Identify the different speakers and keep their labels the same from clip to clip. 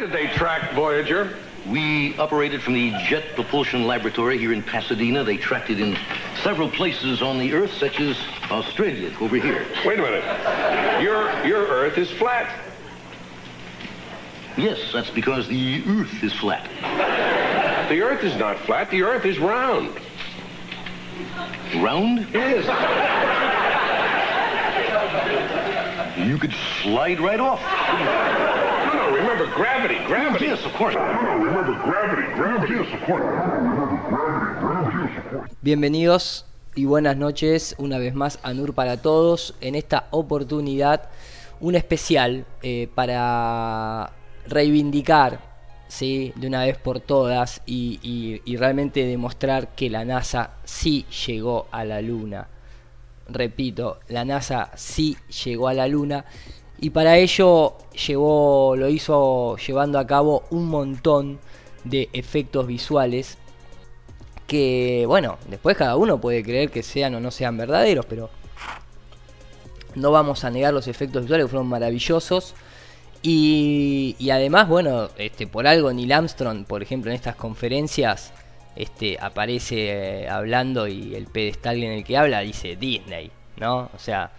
Speaker 1: did they track Voyager?
Speaker 2: We operated from the Jet Propulsion Laboratory here in Pasadena. They tracked it in several places on the Earth, such as Australia, over here.
Speaker 1: Wait a minute. Your Earth is flat.
Speaker 2: Yes, that's because the Earth is flat.
Speaker 1: The Earth is not flat. The Earth is round.
Speaker 2: Round?
Speaker 1: Yes.
Speaker 2: You could slide right off.
Speaker 1: No, remember gravity. Gravity.
Speaker 2: Yes, of course.
Speaker 1: Remember gravity. Yes, of course.
Speaker 3: Bienvenidos y buenas noches una vez más a NUR para Todos. En esta oportunidad, un especial para reivindicar, ¿sí?, de una vez por todas y realmente demostrar que la NASA sí llegó a la Luna. Repito, la NASA sí llegó a la Luna y para ello lo hizo llevando a cabo un montón de efectos visuales que, bueno, después cada uno puede creer que sean o no sean verdaderos, pero no vamos a negar los efectos visuales, que fueron maravillosos. Y además, bueno, por algo Neil Armstrong, por ejemplo, en estas conferencias aparece hablando, y el pedestal en el que habla dice Disney, ¿no? O sea,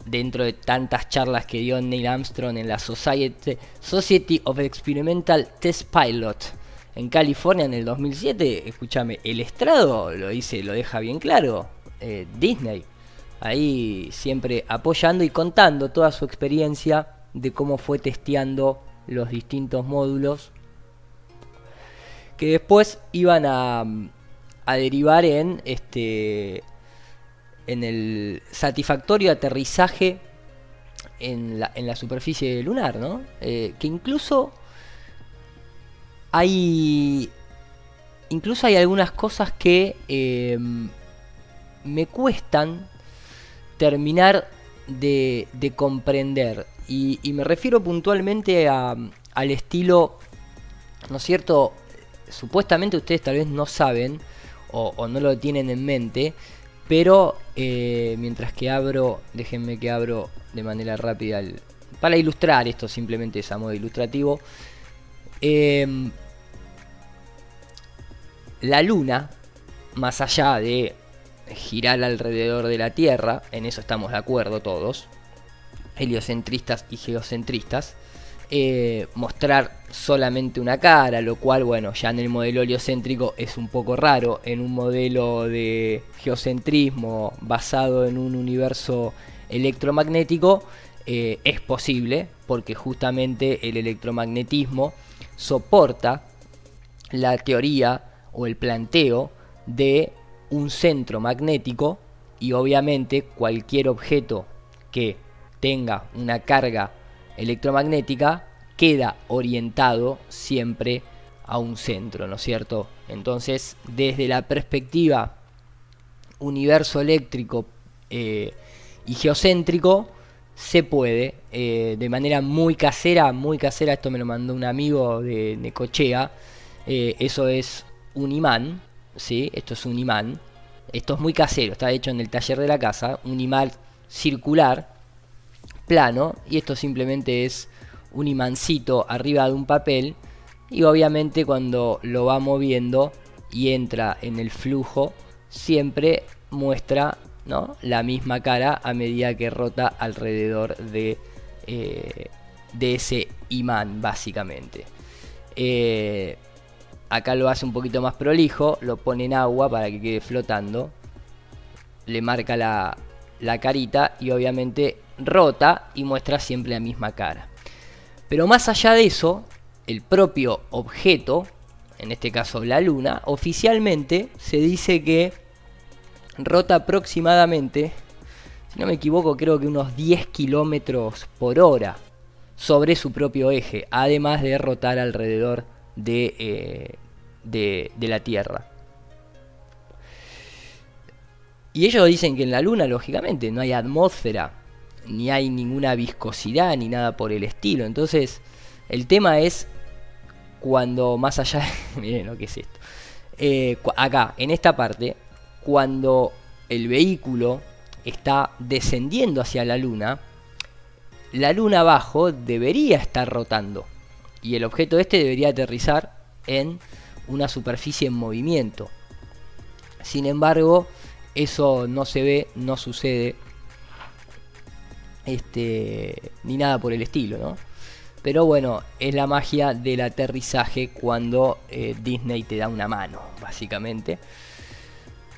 Speaker 3: dentro de tantas charlas que dio Neil Armstrong en la Society of Experimental Test Pilot en California en el 2007, escúchame, el estrado lo deja bien claro, Disney, ahí siempre apoyando y contando toda su experiencia de cómo fue testeando los distintos módulos que después iban a derivar en el satisfactorio aterrizaje en la superficie lunar, ¿no? Que incluso hay algunas cosas que me cuestan terminar de comprender. Y me refiero puntualmente al estilo, ¿no es cierto? Supuestamente ustedes tal vez no saben o no lo tienen en mente, pero mientras que déjenme que abro de manera rápida para ilustrar esto, simplemente es a modo ilustrativo. La Luna, más allá de girar alrededor de la Tierra, en eso estamos de acuerdo todos, heliocentristas y geocentristas, mostrar solamente una cara, lo cual, bueno, ya en el modelo heliocéntrico es un poco raro. En un modelo de geocentrismo basado en un universo electromagnético es posible, porque justamente el electromagnetismo soporta la teoría o el planteo de un centro magnético, y obviamente cualquier objeto que tenga una carga electromagnética queda orientado siempre a un centro, ¿no es cierto? Entonces, desde la perspectiva universo eléctrico y geocéntrico, se puede, de manera muy casera, esto me lo mandó un amigo de Necochea, eso es un imán, ¿sí? Esto es un imán, esto es muy casero, está hecho en el taller de la casa, un imán circular, plano, y esto simplemente es un imancito arriba de un papel, y obviamente cuando lo va moviendo y entra en el flujo siempre muestra, ¿no?, la misma cara a medida que rota alrededor de ese imán, básicamente. Acá lo hace un poquito más prolijo, lo pone en agua para que quede flotando, le marca la carita y obviamente rota y muestra siempre la misma cara. Pero más allá de eso, el propio objeto, en este caso la Luna, oficialmente se dice que rota aproximadamente, si no me equivoco, creo que unos 10 kilómetros por hora sobre su propio eje, además de rotar alrededor de la Tierra. Y ellos dicen que en la Luna, lógicamente, no hay atmósfera, ni hay ninguna viscosidad, ni nada por el estilo. Entonces, el tema es cuando, más allá de... miren lo que es esto. Acá, en esta parte, cuando el vehículo está descendiendo hacia la Luna abajo debería estar rotando. y el objeto este debería aterrizar en una superficie en movimiento. Sin embargo, eso no se ve, no sucede, ni nada por el estilo, ¿no? Pero bueno, es la magia del aterrizaje cuando Disney te da una mano, básicamente.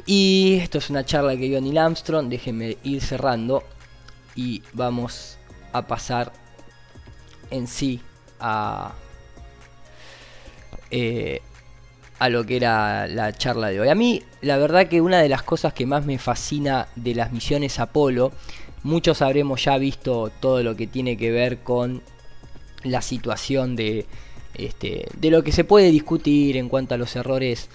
Speaker 3: Y esto es una charla que dio Neil Armstrong. Déjenme ir cerrando y vamos a pasar en sí a lo que era la charla de hoy. A mí, la verdad que una de las cosas que más me fascina de las misiones Apolo, muchos habremos ya visto todo lo que tiene que ver con la situación de lo que se puede discutir en cuanto a los errores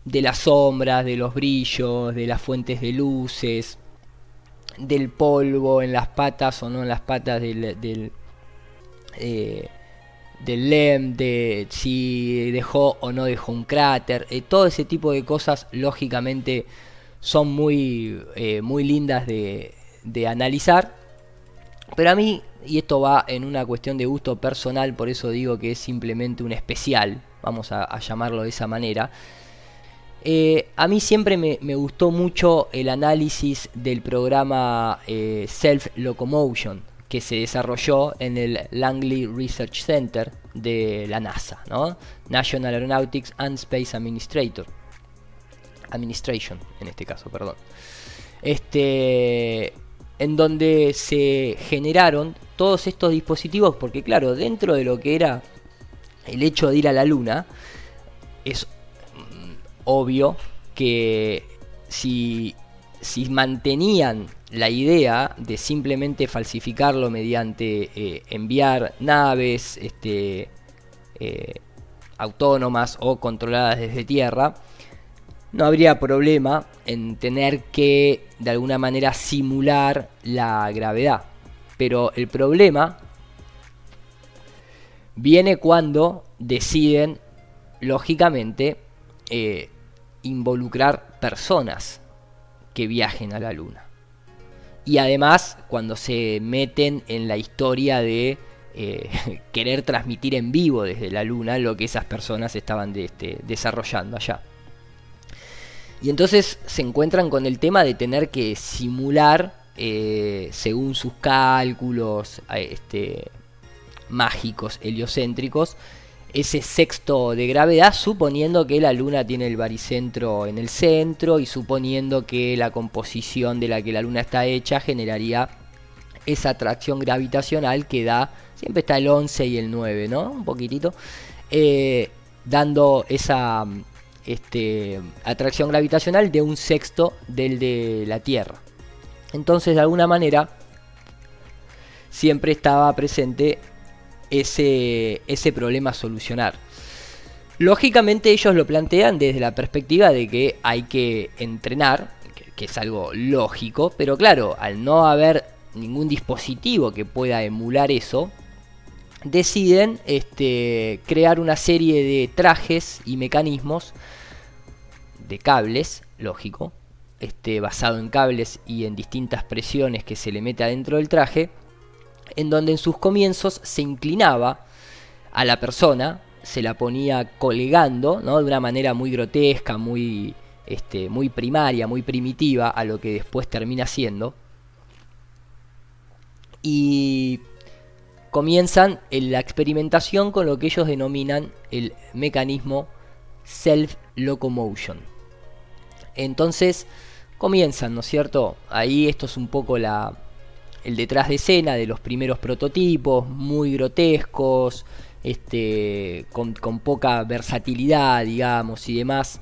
Speaker 3: de las sombras, de los brillos, de las fuentes de luces, del polvo en las patas o no en las patas del LEM, de si dejó o no dejó un cráter. Todo ese tipo de cosas lógicamente son muy lindas de analizar, pero a mí, y esto va en una cuestión de gusto personal, por eso digo que es simplemente un especial, vamos a llamarlo de esa manera. A mí siempre me gustó mucho el análisis del programa Self Locomotion, que se desarrolló en el Langley Research Center de la NASA, ¿no? National Aeronautics and Space Administration, en este caso, perdón. En donde se generaron todos estos dispositivos, porque claro, dentro de lo que era el hecho de ir a la Luna, es obvio que si mantenían la idea de simplemente falsificarlo mediante enviar naves autónomas o controladas desde tierra, no habría problema en tener que de alguna manera simular la gravedad. Pero el problema viene cuando deciden, lógicamente, involucrar personas que viajen a la Luna. Y además cuando se meten en la historia de querer transmitir en vivo desde la Luna lo que esas personas estaban desarrollando allá. Y entonces se encuentran con el tema de tener que simular, según sus cálculos mágicos, heliocéntricos, ese sexto de gravedad, suponiendo que la Luna tiene el baricentro en el centro y suponiendo que la composición de la que la Luna está hecha generaría esa atracción gravitacional que da, siempre está el 11 y el 9, ¿no? Un poquitito, dando esa atracción gravitacional de un sexto del de la Tierra. Entonces, de alguna manera, siempre estaba presente ese problema a solucionar. Lógicamente ellos lo plantean desde la perspectiva de que hay que entrenar, que es algo lógico, pero claro, al no haber ningún dispositivo que pueda emular eso, deciden crear una serie de trajes y mecanismos de cables, lógico, basado en cables y en distintas presiones que se le mete adentro del traje, en donde en sus comienzos se inclinaba a la persona, se la ponía colgando, ¿no? De una manera muy grotesca, muy primaria, muy primitiva a lo que después termina siendo. Y comienzan la experimentación con lo que ellos denominan el mecanismo self-locomotion. Entonces comienzan, ¿no es cierto? Ahí esto es un poco el detrás de escena de los primeros prototipos, muy grotescos, con poca versatilidad, digamos, y demás,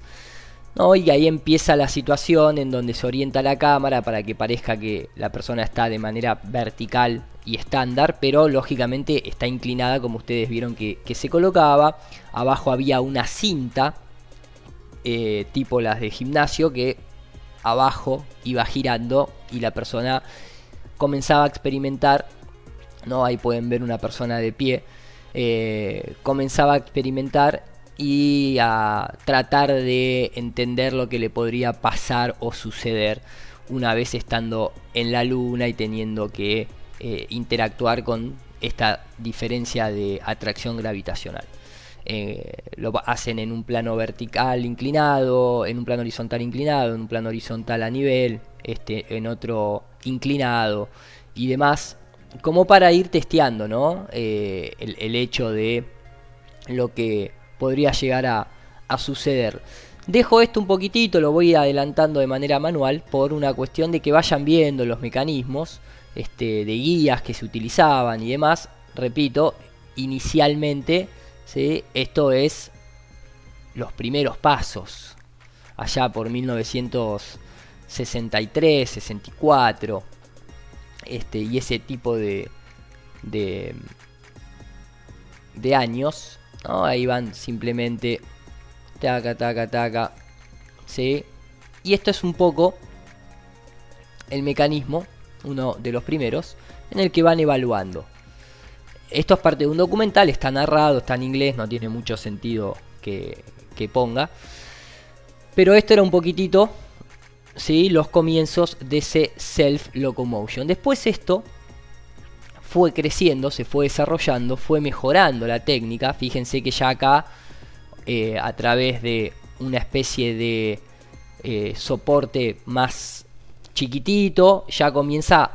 Speaker 3: ¿no? Y ahí empieza la situación en donde se orienta la cámara para que parezca que la persona está de manera vertical y estándar, pero lógicamente está inclinada, como ustedes vieron que se colocaba. Abajo había una cinta, tipo las de gimnasio, que abajo iba girando y la persona comenzaba a experimentar, ¿no? Ahí pueden ver una persona de pie, comenzaba a experimentar y a tratar de entender lo que le podría pasar o suceder una vez estando en la Luna y teniendo que interactuar con esta diferencia de atracción gravitacional. Lo hacen en un plano vertical inclinado, en un plano horizontal inclinado, en un plano horizontal a nivel, en otro inclinado y demás, como para ir testeando, ¿no? El hecho de lo que podría llegar a suceder. Dejo esto un poquitito, lo voy adelantando de manera manual por una cuestión de que vayan viendo los mecanismos de guías que se utilizaban y demás. Repito, inicialmente, ¿sí? Esto es los primeros pasos, allá por 1963, 64, y ese tipo de años, ¿no? Ahí van simplemente taca, taca, taca, ¿sí? Y esto es un poco el mecanismo, uno de los primeros, en el que van evaluando. Esto es parte de un documental, está narrado, está en inglés, no tiene mucho sentido que ponga. Pero esto era un poquitito, ¿sí? Los comienzos de ese self-locomotion. Después esto fue creciendo, se fue desarrollando, fue mejorando la técnica. Fíjense que ya acá, a través de una especie de soporte más chiquitito, ya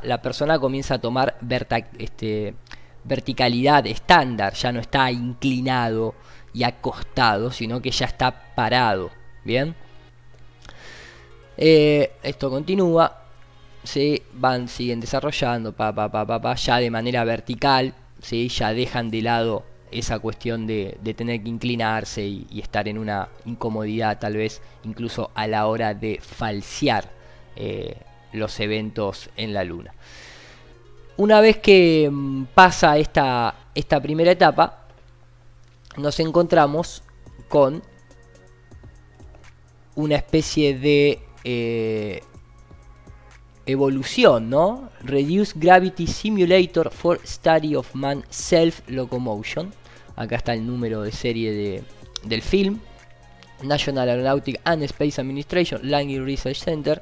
Speaker 3: la persona comienza a tomar verticalidad estándar, ya no está inclinado y acostado, sino que ya está parado. Bien, esto continúa, ¿sí? Siguen desarrollando, ya de manera vertical, ¿sí? Ya dejan de lado esa cuestión de tener que inclinarse y estar en una incomodidad, tal vez incluso a la hora de falsear los eventos en la Luna. Una vez que pasa esta primera etapa, nos encontramos con una especie de evolución, ¿no? Reduced Gravity Simulator for Study of Man Self-Locomotion. Acá está el número de serie del film. National Aeronautic and Space Administration, Langley Research Center.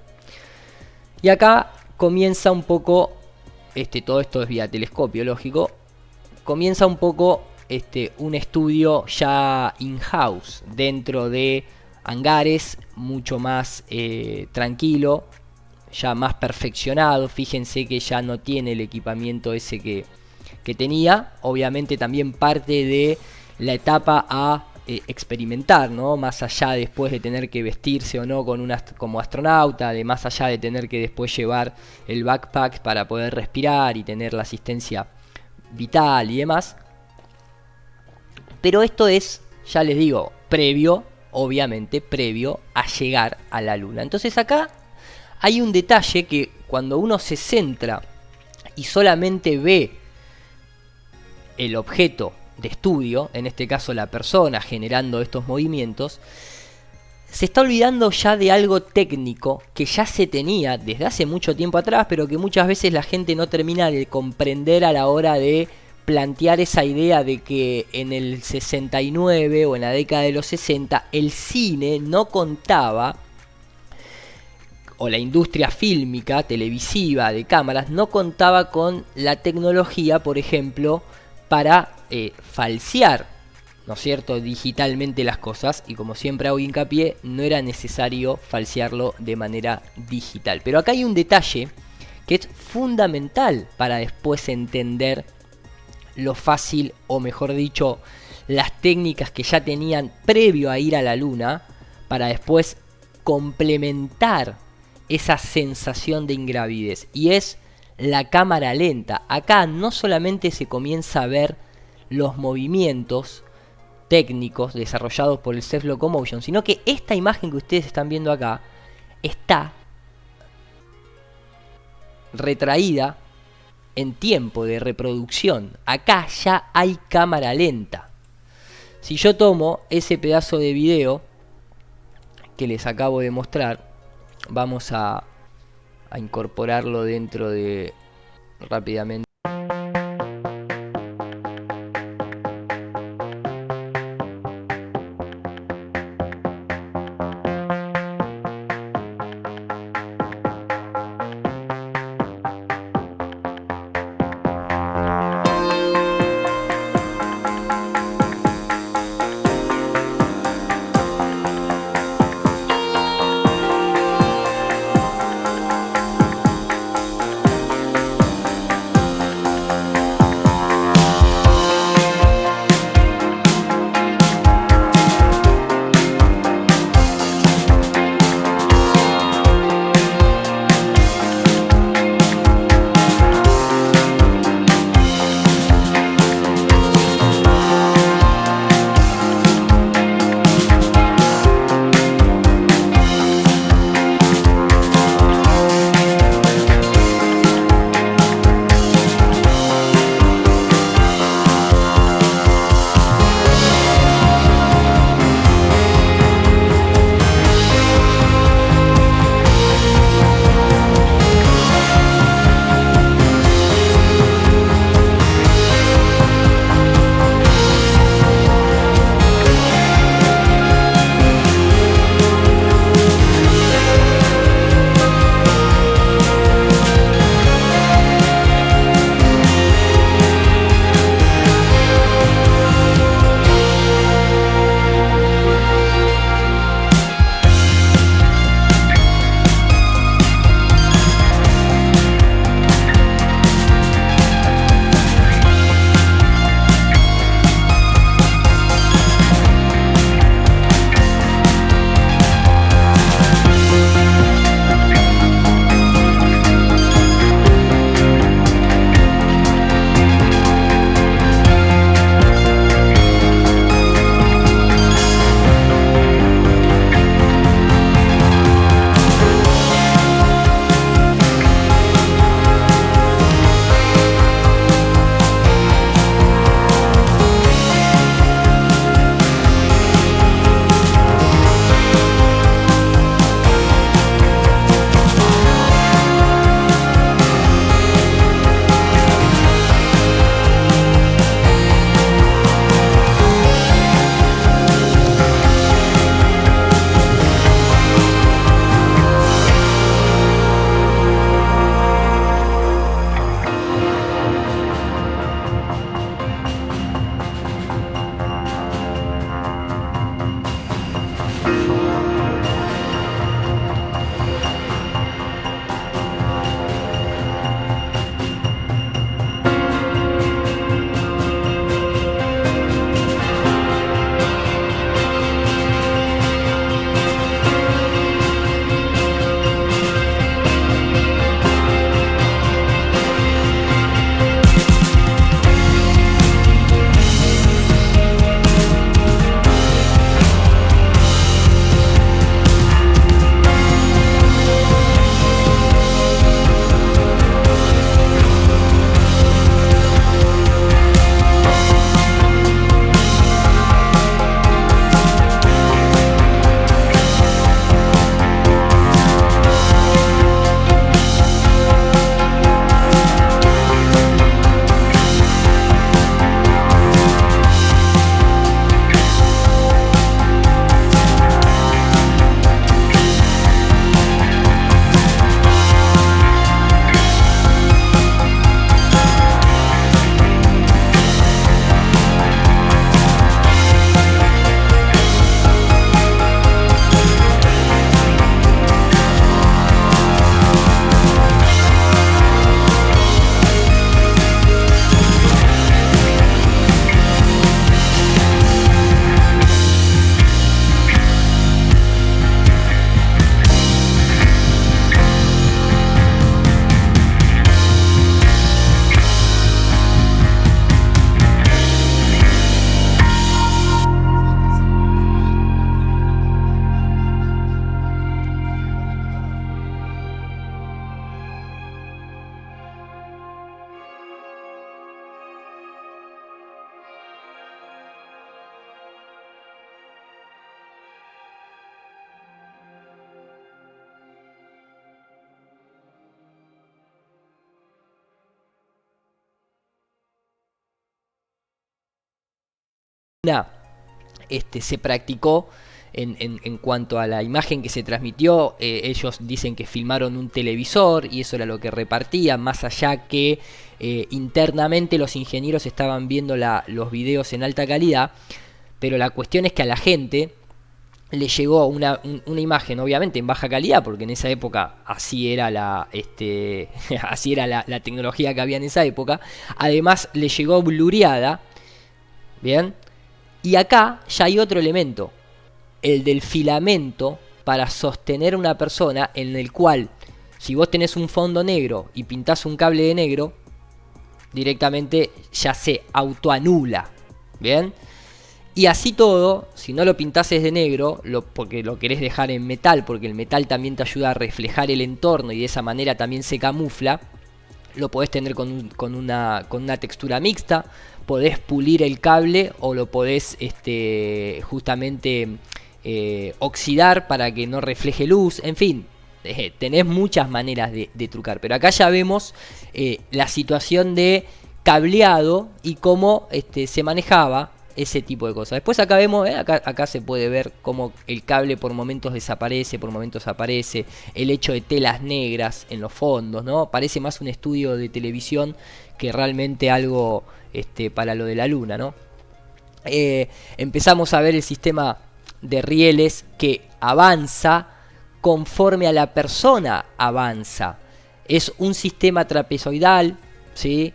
Speaker 3: Y acá comienza un poco, todo esto es vía telescopio, lógico. Comienza un poco un estudio ya in-house, dentro de hangares, mucho más tranquilo, ya más perfeccionado. Fíjense que ya no tiene el equipamiento ese que tenía. Obviamente también parte de la etapa a experimentar, ¿no? Más allá, después de tener que vestirse o no como astronauta, de más allá de tener que después llevar el backpack para poder respirar y tener la asistencia vital y demás. Pero esto es, ya les digo, obviamente previo a llegar a la Luna. Entonces acá hay un detalle que cuando uno se centra y solamente ve el objeto de estudio, en este caso la persona generando estos movimientos, se está olvidando ya de algo técnico que ya se tenía desde hace mucho tiempo atrás, pero que muchas veces la gente no termina de comprender a la hora de plantear esa idea de que en el 69 o en la década de los 60 el cine no contaba, o la industria fílmica, televisiva, de cámaras, no contaba con la tecnología, por ejemplo, para falsear, ¿no es cierto?, digitalmente las cosas. Y como siempre hago hincapié, no era necesario falsearlo de manera digital. Pero acá hay un detalle que es fundamental para después entender lo fácil, o mejor dicho, las técnicas que ya tenían previo a ir a la Luna, para después complementar esa sensación de ingravidez, y es la cámara lenta. Acá no solamente se comienza a ver los movimientos técnicos desarrollados por el self-locomotion, sino que esta imagen que ustedes están viendo acá está retraída en tiempo de reproducción. Acá ya hay cámara lenta. Si yo tomo ese pedazo de video que les acabo de mostrar, vamos a incorporarlo dentro de rápidamente. se practicó en cuanto a la imagen que se transmitió. Ellos dicen que filmaron un televisor y eso era lo que repartían, más allá que internamente los ingenieros estaban viendo los videos en alta calidad. Pero la cuestión es que a la gente le llegó una imagen obviamente en baja calidad, porque en esa época así era así era la tecnología que había en esa época. Además le llegó blureada, bien. Y acá ya hay otro elemento, el del filamento para sostener a una persona, en el cual si vos tenés un fondo negro y pintás un cable de negro, directamente ya se autoanula, bien. Y así todo, si no lo pintases de negro, porque lo querés dejar en metal, porque el metal también te ayuda a reflejar el entorno y de esa manera también se camufla, lo podés tener con una textura mixta, podés pulir el cable o lo podés justamente oxidar para que no refleje luz, en fin. Tenés muchas maneras de trucar, pero acá ya vemos la situación de cableado y cómo se manejaba ese tipo de cosas. Después acá vemos, acá se puede ver cómo el cable por momentos desaparece, por momentos aparece, el hecho de telas negras en los fondos, ¿no? Parece más un estudio de televisión que realmente algo para lo de la luna, ¿no? Empezamos a ver el sistema de rieles que avanza conforme a la persona avanza. Es un sistema trapezoidal, ¿sí?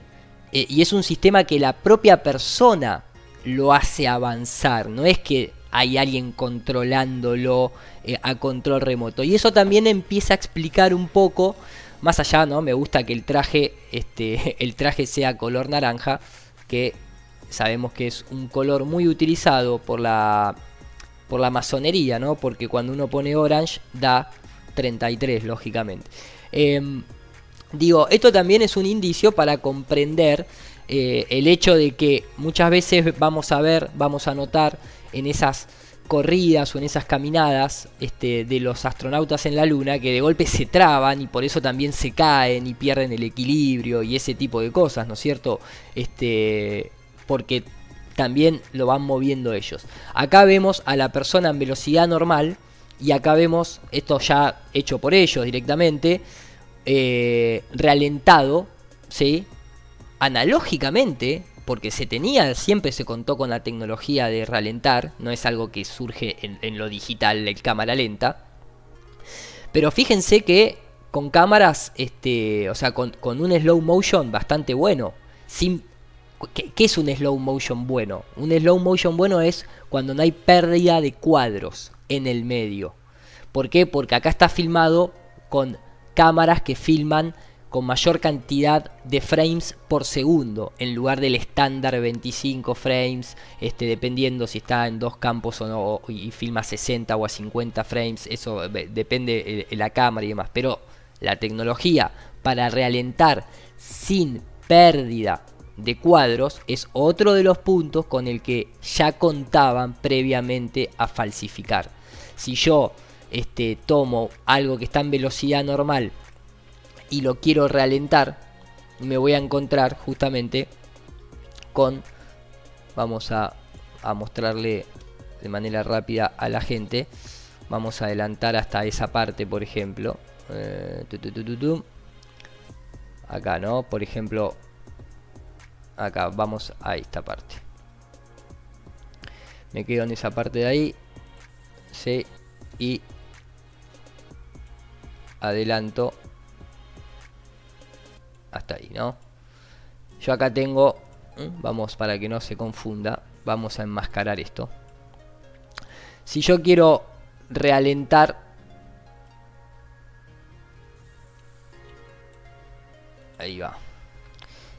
Speaker 3: Y es un sistema que la propia persona lo hace avanzar, no es que hay alguien controlándolo a control remoto. Y eso también empieza a explicar un poco, más allá, ¿no? Me gusta que el traje sea color naranja, que sabemos que es un color muy utilizado por la masonería, ¿no? Porque cuando uno pone orange da 33, lógicamente. Digo, esto también es un indicio para comprender el hecho de que muchas veces vamos a notar en esas corridas o en esas caminadas de los astronautas en la luna que de golpe se traban y por eso también se caen y pierden el equilibrio y ese tipo de cosas, ¿no es cierto? Porque también lo van moviendo ellos. Acá vemos a la persona en velocidad normal y acá vemos esto ya hecho por ellos directamente, ralentado, ¿sí? Analógicamente, porque siempre se contó con la tecnología de ralentar, no es algo que surge en lo digital, el cámara lenta. Pero fíjense que con cámaras, o sea, con un slow motion bastante bueno. ¿Qué es un slow motion bueno? Un slow motion bueno es cuando no hay pérdida de cuadros en el medio. ¿Por qué? Porque acá está filmado con cámaras que filman con mayor cantidad de frames por segundo, en lugar del estándar 25 frames, dependiendo si está en dos campos o no, y filma 60 o a 50 frames, eso depende de la cámara y demás. Pero la tecnología para ralentar sin pérdida de cuadros es otro de los puntos con el que ya contaban previamente a falsificar. Si yo tomo algo que está en velocidad normal y lo quiero ralentar, me voy a encontrar justamente con, vamos a mostrarle de manera rápida a la gente, vamos a adelantar hasta esa parte, por ejemplo, acá, ¿no? Por ejemplo, acá, vamos a esta parte, me quedo en esa parte de ahí, ¿sí? Y adelanto hasta ahí, ¿no? Yo acá tengo, vamos, para que no se confunda, vamos a enmascarar esto. Si yo quiero ralentar, ahí va.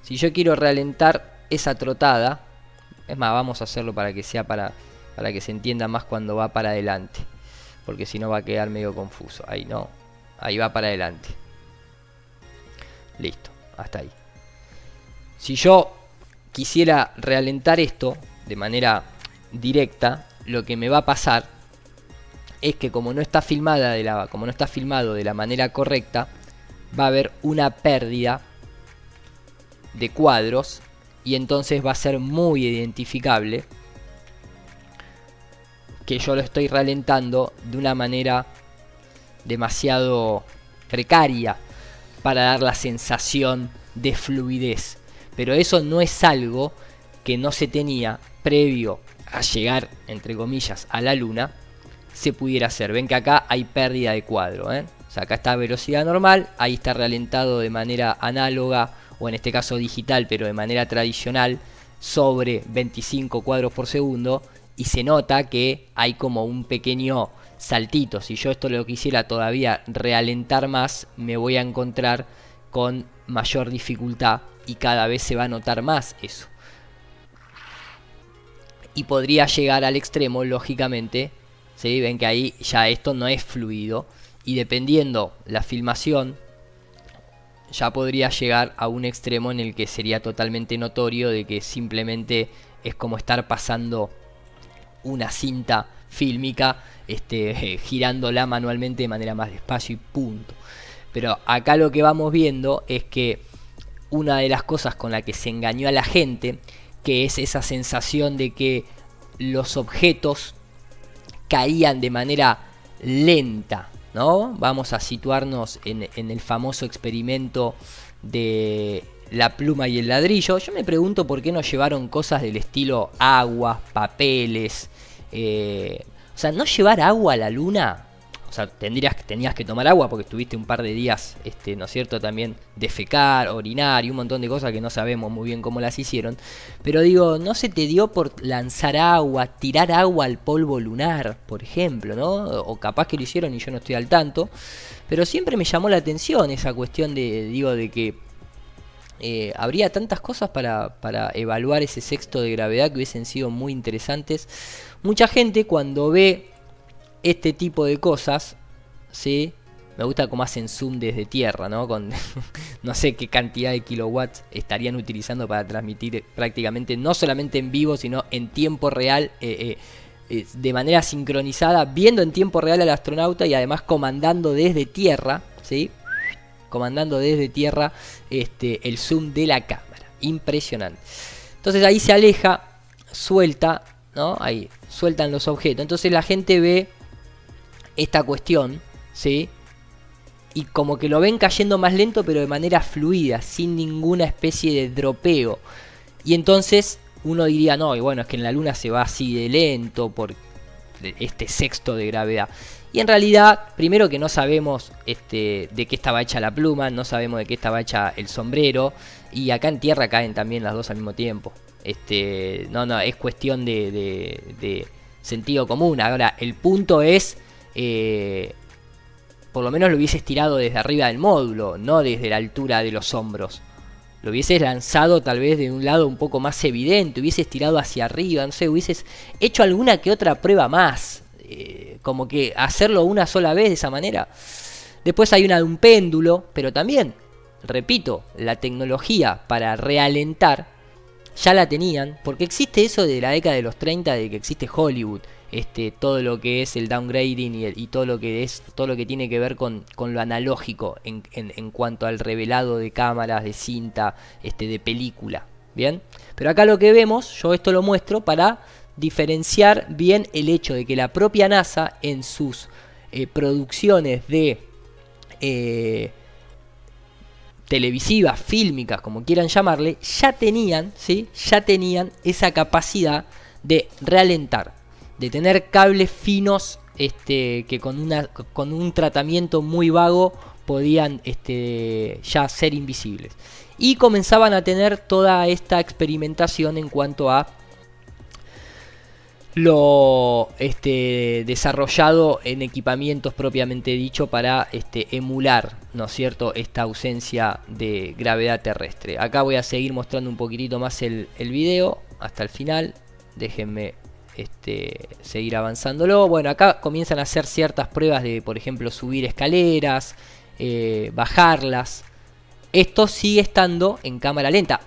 Speaker 3: Si yo quiero ralentar esa trotada, es más, vamos a hacerlo para que sea para que se entienda más cuando va para adelante, porque si no va a quedar medio confuso. Ahí no, ahí va para adelante. Listo, hasta ahí. Si yo quisiera ralentar esto de manera directa, lo que me va a pasar es que como no está filmado de la manera correcta, va a haber una pérdida de cuadros y entonces va a ser muy identificable que yo lo estoy ralentando de una manera demasiado precaria para dar la sensación de fluidez. Pero eso no es algo que no se tenía previo a llegar, entre comillas, a la luna, se pudiera hacer. Ven que acá hay pérdida de cuadro, ¿eh? O sea, acá está a velocidad normal, ahí está ralentado de manera análoga, o en este caso digital, pero de manera tradicional, sobre 25 cuadros por segundo, y se nota que hay como un pequeño saltito. Si yo esto lo quisiera todavía realentar más, me voy a encontrar con mayor dificultad y cada vez se va a notar más eso. Y podría llegar al extremo, lógicamente, ¿sí? Ven que ahí ya esto no es fluido, y dependiendo la filmación, ya podría llegar a un extremo en el que sería totalmente notorio de que simplemente es como estar pasando una cinta fílmica, girándola manualmente de manera más despacio y punto. Pero acá lo que vamos viendo es que una de las cosas con la que se engañó a la gente, que es esa sensación de que los objetos caían de manera lenta, ¿no? Vamos a situarnos en el famoso experimento de la pluma y el ladrillo. Yo me pregunto por qué no llevaron cosas del estilo agua, papeles. O sea, no llevar agua a la luna. O sea, tenías que tomar agua porque estuviste un par de días, ¿no es cierto? También defecar, orinar y un montón de cosas que no sabemos muy bien cómo las hicieron. Pero digo, ¿no se te dio por lanzar agua, tirar agua al polvo lunar, por ejemplo, ¿no? O capaz que lo hicieron y yo no estoy al tanto. Pero siempre me llamó la atención esa cuestión de que habría tantas cosas para evaluar ese sexto de gravedad que hubiesen sido muy interesantes. Mucha gente cuando ve este tipo de cosas, ¿sí? Me gusta cómo hacen zoom desde tierra, ¿no? Con no sé qué cantidad de kilowatts estarían utilizando para transmitir prácticamente, no solamente en vivo, sino en tiempo real, de manera sincronizada, viendo en tiempo real al astronauta y además comandando desde tierra, ¿sí? Comandando desde tierra el zoom de la cámara. Impresionante. Entonces ahí se aleja, suelta, ¿no? Ahí sueltan los objetos. Entonces la gente ve esta cuestión, ¿sí? Y como que lo ven cayendo más lento, pero de manera fluida, sin ninguna especie de dropeo. Y entonces uno diría, no, y bueno, es que en la luna se va así de lento por este sexto de gravedad. Y en realidad, primero que no sabemos de qué estaba hecha la pluma, no sabemos de qué estaba hecha el sombrero, y acá en tierra caen también las dos al mismo tiempo. No, es cuestión de sentido común. Ahora, el punto es, por lo menos lo hubieses tirado desde arriba del módulo, no desde la altura de los hombros. Lo hubieses lanzado tal vez de un lado un poco más evidente, hubieses tirado hacia arriba, no sé, hubieses hecho alguna que otra prueba más. Como que hacerlo una sola vez de esa manera. Después hay una de un péndulo, pero también, repito, la tecnología para realentar ya la tenían, porque existe eso de la década de los 30, de que existe Hollywood, todo lo que es el downgrading y todo lo que tiene que ver con lo analógico en cuanto al revelado de cámaras, de cinta, de película, ¿bien? Pero acá lo que vemos, yo esto lo muestro para diferenciar bien el hecho de que la propia NASA en sus producciones de televisivas, fílmicas, como quieran llamarle, ya tenían, ¿sí? Ya tenían esa capacidad de ralentar, de tener cables finos que con un tratamiento muy vago podían ya ser invisibles. Y comenzaban a tener toda esta experimentación en cuanto a lo desarrollado en equipamientos propiamente dicho para emular, ¿no es cierto?, esta ausencia de gravedad terrestre. Acá voy a seguir mostrando un poquitito más el video hasta el final. Déjenme seguir avanzándolo. Bueno, acá comienzan a hacer ciertas pruebas de, por ejemplo, subir escaleras, bajarlas. Esto sigue estando en cámara lenta.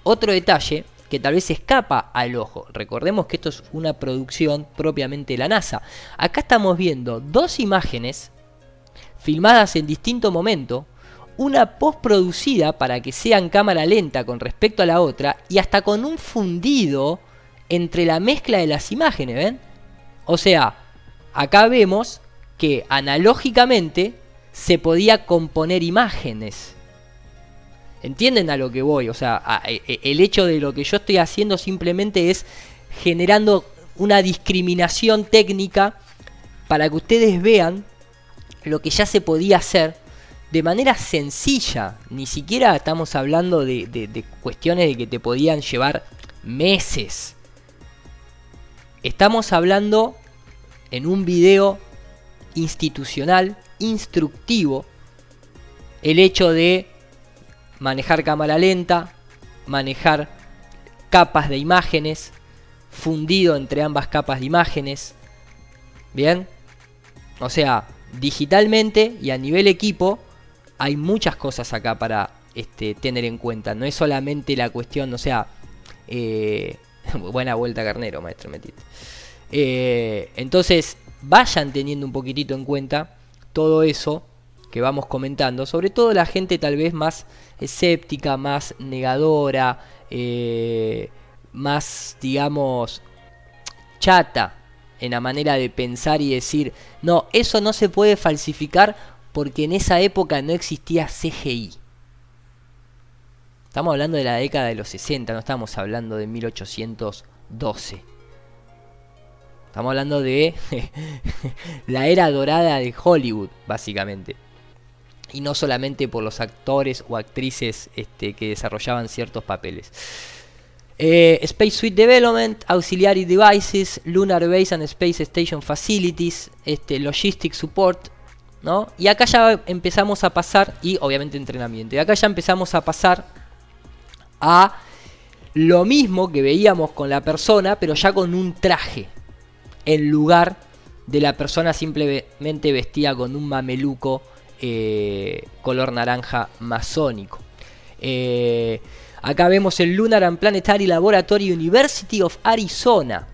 Speaker 3: Otro detalle que tal vez escapa al ojo. Recordemos que esto es una producción propiamente de la NASA. Acá estamos viendo dos imágenes filmadas en distinto momento, una postproducida para que sea en cámara lenta con respecto a la otra, y hasta con un fundido entre la mezcla de las imágenes, ¿ven? O sea, acá vemos que analógicamente se podía componer imágenes. ¿Entienden a lo que voy? O sea, el hecho de lo que yo estoy haciendo simplemente es generando una discriminación técnica para que ustedes vean lo que ya se podía hacer de manera sencilla. Ni siquiera estamos hablando de cuestiones de que te podían llevar meses. Estamos hablando en un video institucional, instructivo, el hecho de manejar cámara lenta, manejar capas de imágenes, fundido entre ambas capas de imágenes. Bien, o sea, digitalmente y a nivel equipo hay muchas cosas acá para tener en cuenta. No es solamente la cuestión, o sea, buena vuelta carnero, maestro Metite. Entonces vayan teniendo un poquitito en cuenta todo eso que vamos comentando, sobre todo la gente tal vez más escéptica, más negadora, más, digamos, chata en la manera de pensar y decir, no, eso no se puede falsificar porque en esa época no existía CGI. Estamos hablando de la década de los 60, no estamos hablando de 1812. Estamos hablando de la era dorada de Hollywood, básicamente. Y no solamente por los actores o actrices que desarrollaban ciertos papeles. Space Suite Development, Auxiliary Devices, Lunar Base and Space Station Facilities, Logistics Support, ¿no? Y acá ya empezamos a pasar, y obviamente entrenamiento. Y acá ya empezamos a pasar a lo mismo que veíamos con la persona, pero ya con un traje. En lugar de la persona simplemente vestida con un mameluco color naranja masónico. Acá vemos el Lunar and Planetary Laboratory University of Arizona,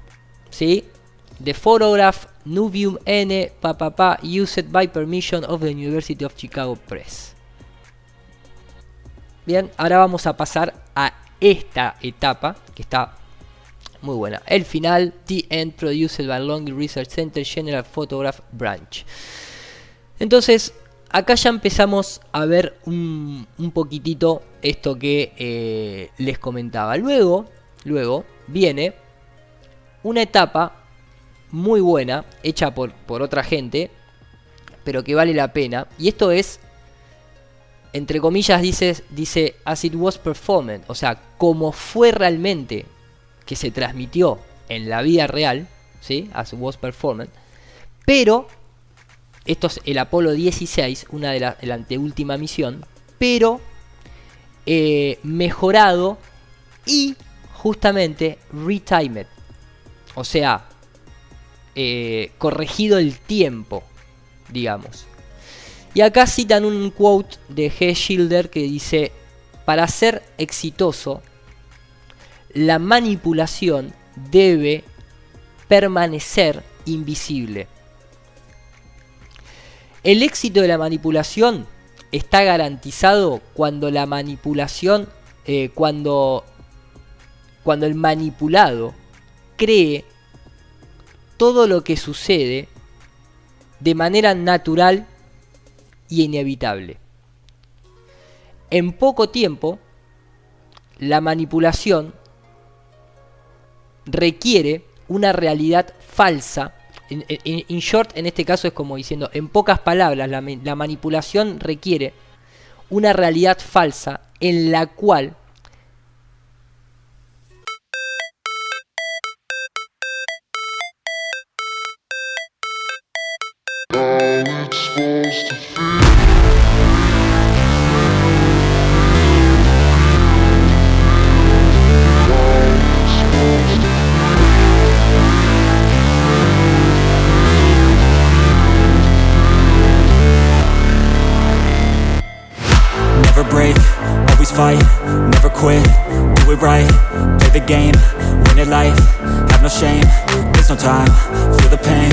Speaker 3: ¿sí? The photograph Nubium N used by permission of the University of Chicago Press. Bien, ahora vamos a pasar a esta etapa que está muy buena. El final, The End, produced by Longy Research Center General Photograph Branch. Entonces, acá ya empezamos a ver un poquitito esto que les comentaba. Luego viene una etapa muy buena, hecha por otra gente, pero que vale la pena. Y esto es, entre comillas, dice as it was performed, o sea, como fue realmente que se transmitió en la vida real, ¿sí? As it was performed. Pero esto es el Apolo 16, una de la anteúltima misión, pero mejorado y justamente retimed, o sea, corregido el tiempo, digamos. Y acá citan un quote de G. Schilder que dice: para ser exitoso, la manipulación debe permanecer invisible. El éxito de la manipulación está garantizado cuando la manipulación, cuando el manipulado cree todo lo que sucede de manera natural y inevitable. En poco tiempo, la manipulación requiere una realidad falsa. In short, en este caso es como diciendo, en pocas palabras, la manipulación requiere una realidad falsa en la cual
Speaker 4: fight, never quit, do it right, play the game, win it life, have no shame, there's no time, feel the pain,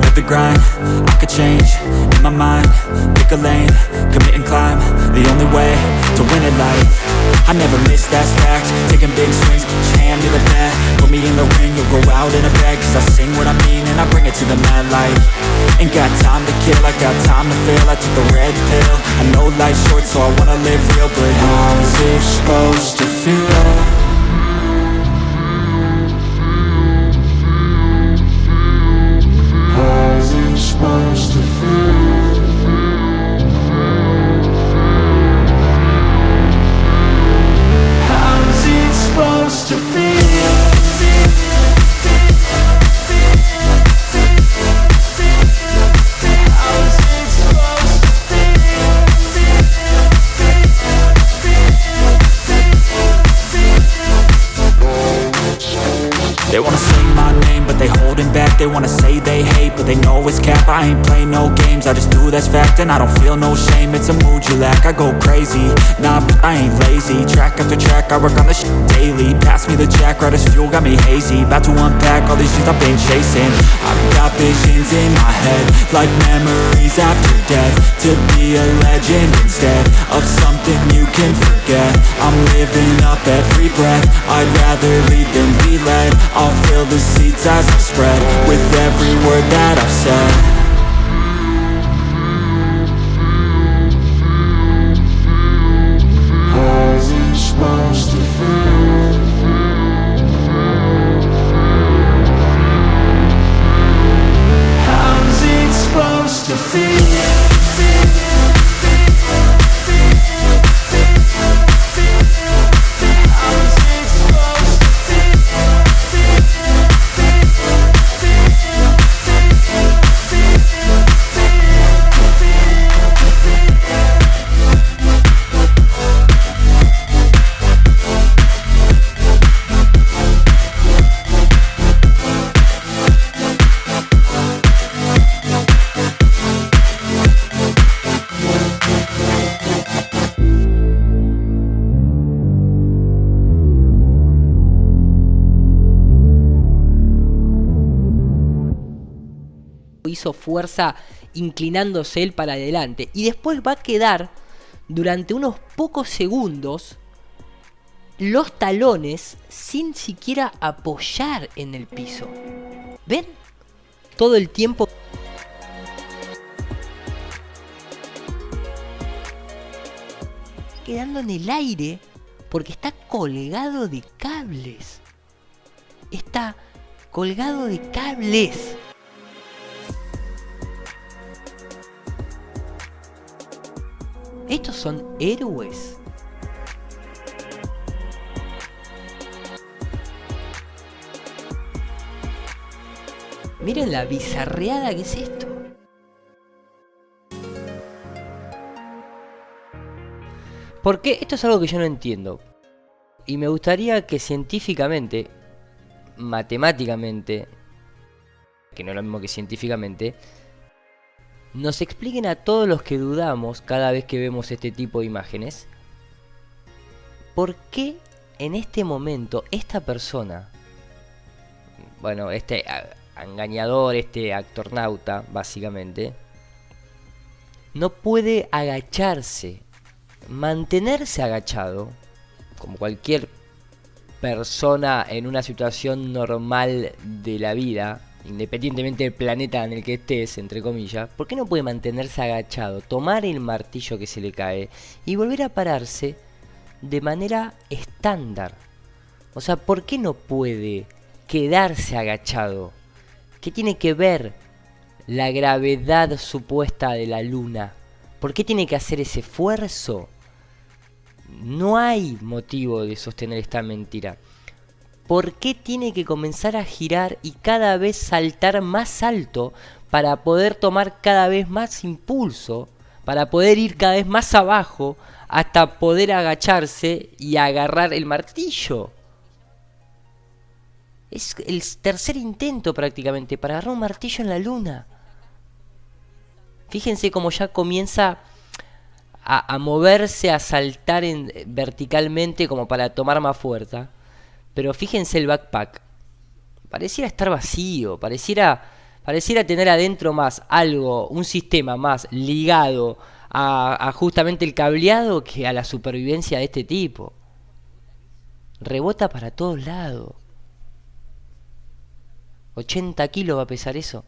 Speaker 4: live the grind, I could change, in my mind, pick a lane, commit and climb, the only way to win it life, I never miss, that's fact. Taking big swings, put your hand to the bat. Put me in the ring, you'll go out in a bag. Cause I sing what I mean and I bring it to the mad light. Ain't got time to kill, I got time to feel. I took the red pill, I know life's short so I wanna live real. But how's it supposed to feel? How's it supposed to feel? How's it supposed to feel? They wanna say my name, but they holding back. They wanna say they hate, but they know it's cap. I ain't play no games, I just do that's fact. And I don't feel no shame, it's a mood you lack. I go crazy, nah, but I ain't lazy. Track after track, I work on this shit daily. Pass me the jack, right as fuel, got me hazy. About to unpack all these things I've been chasing. I've got visions in my head, like memories after death. To be a legend instead of something you can forget. I'm living up every breath, I'd rather lead than be led. I'll fill the seats as I spread with every word that I've said. How's it supposed to feel? How's it supposed to feel?
Speaker 3: Hizo fuerza inclinándose él para adelante y después va a quedar durante unos pocos segundos los talones sin siquiera apoyar en el piso. ¿Ven? Todo el tiempo quedando en el aire porque está colgado de cables. Está colgado de cables. Estos son héroes. Miren la bizarreada que es esto. Porque esto es algo que yo no entiendo. Y me gustaría que científicamente, matemáticamente, que no es lo mismo que científicamente, nos expliquen a todos los que dudamos cada vez que vemos este tipo de imágenes, ¿por qué en este momento esta persona, bueno, este engañador, este actornauta, básicamente, no puede agacharse, mantenerse agachado, como cualquier persona en una situación normal de la vida, independientemente del planeta en el que estés, entre comillas? ¿Por qué no puede mantenerse agachado, tomar el martillo que se le cae y volver a pararse de manera estándar? O sea, ¿por qué no puede quedarse agachado? ¿Qué tiene que ver la gravedad supuesta de la luna? ¿Por qué tiene que hacer ese esfuerzo? No hay motivo de sostener esta mentira. ¿Por qué tiene que comenzar a girar y cada vez saltar más alto para poder tomar cada vez más impulso, para poder ir cada vez más abajo hasta poder agacharse y agarrar el martillo? Es el tercer intento prácticamente para agarrar un martillo en la luna. Fíjense cómo ya comienza a moverse, a saltar verticalmente como para tomar más fuerza. Pero fíjense el backpack. Pareciera estar vacío, pareciera tener adentro más algo, un sistema más ligado a justamente el cableado que a la supervivencia de este tipo. rebota para todos lados. 80 kilos va a pesar eso.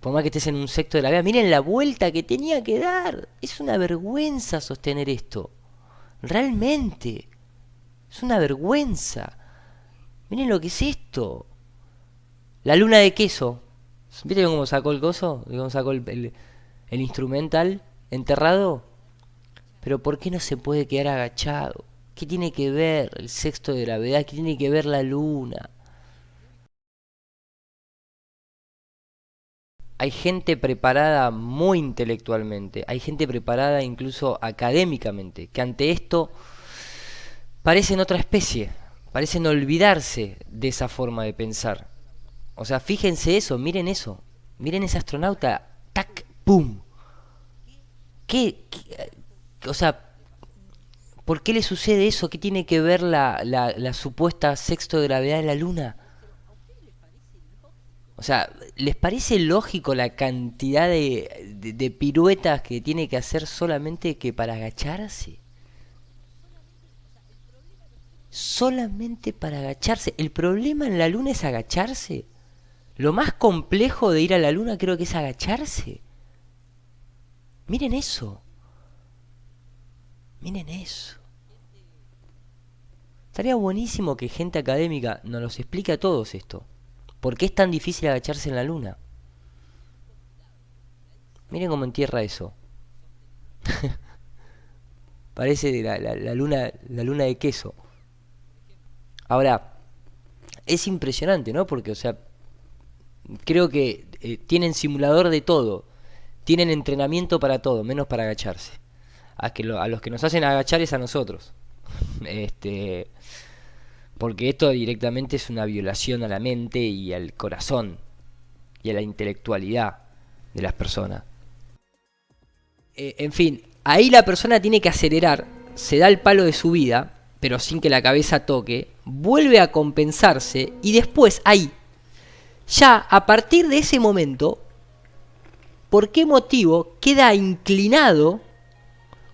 Speaker 3: Por más que estés en un sexto de la vida. Miren la vuelta que tenía que dar. Es una vergüenza sostener esto. Realmente. Es una vergüenza. Miren lo que es esto. La luna de queso. ¿Viste cómo sacó el coso? ¿Cómo sacó el instrumental enterrado? Pero ¿por qué no se puede quedar agachado? ¿Qué tiene que ver el sexto de gravedad? ¿Qué tiene que ver la luna? Hay gente preparada muy intelectualmente, hay gente preparada incluso académicamente, que ante esto parecen otra especie, parecen olvidarse de esa forma de pensar. O sea, fíjense eso, miren ese astronauta, tac, pum. O sea, ¿por qué le sucede eso? ¿Qué tiene que ver la supuesta sexto de gravedad de la luna? O sea, ¿les parece lógico la cantidad de piruetas que tiene que hacer solamente que para agacharse? Solamente para agacharse. ¿El problema en la luna es agacharse? Lo más complejo de ir a la luna creo que es agacharse. Miren eso. Miren eso. Estaría buenísimo que gente académica nos los explique a todos esto. ¿Por qué es tan difícil agacharse en la luna? Miren cómo entierra eso. Parece la luna de queso. Ahora, es impresionante, ¿no? Porque, o sea, creo que tienen simulador de todo. Tienen entrenamiento para todo, menos para agacharse. A los que nos hacen agachar es a nosotros. Porque esto directamente es una violación a la mente y al corazón y a la intelectualidad de las personas. En fin, ahí la persona tiene que acelerar, se da el palo de su vida, pero sin que la cabeza toque, vuelve a compensarse y después ahí, ya a partir de ese momento, ¿por qué motivo queda inclinado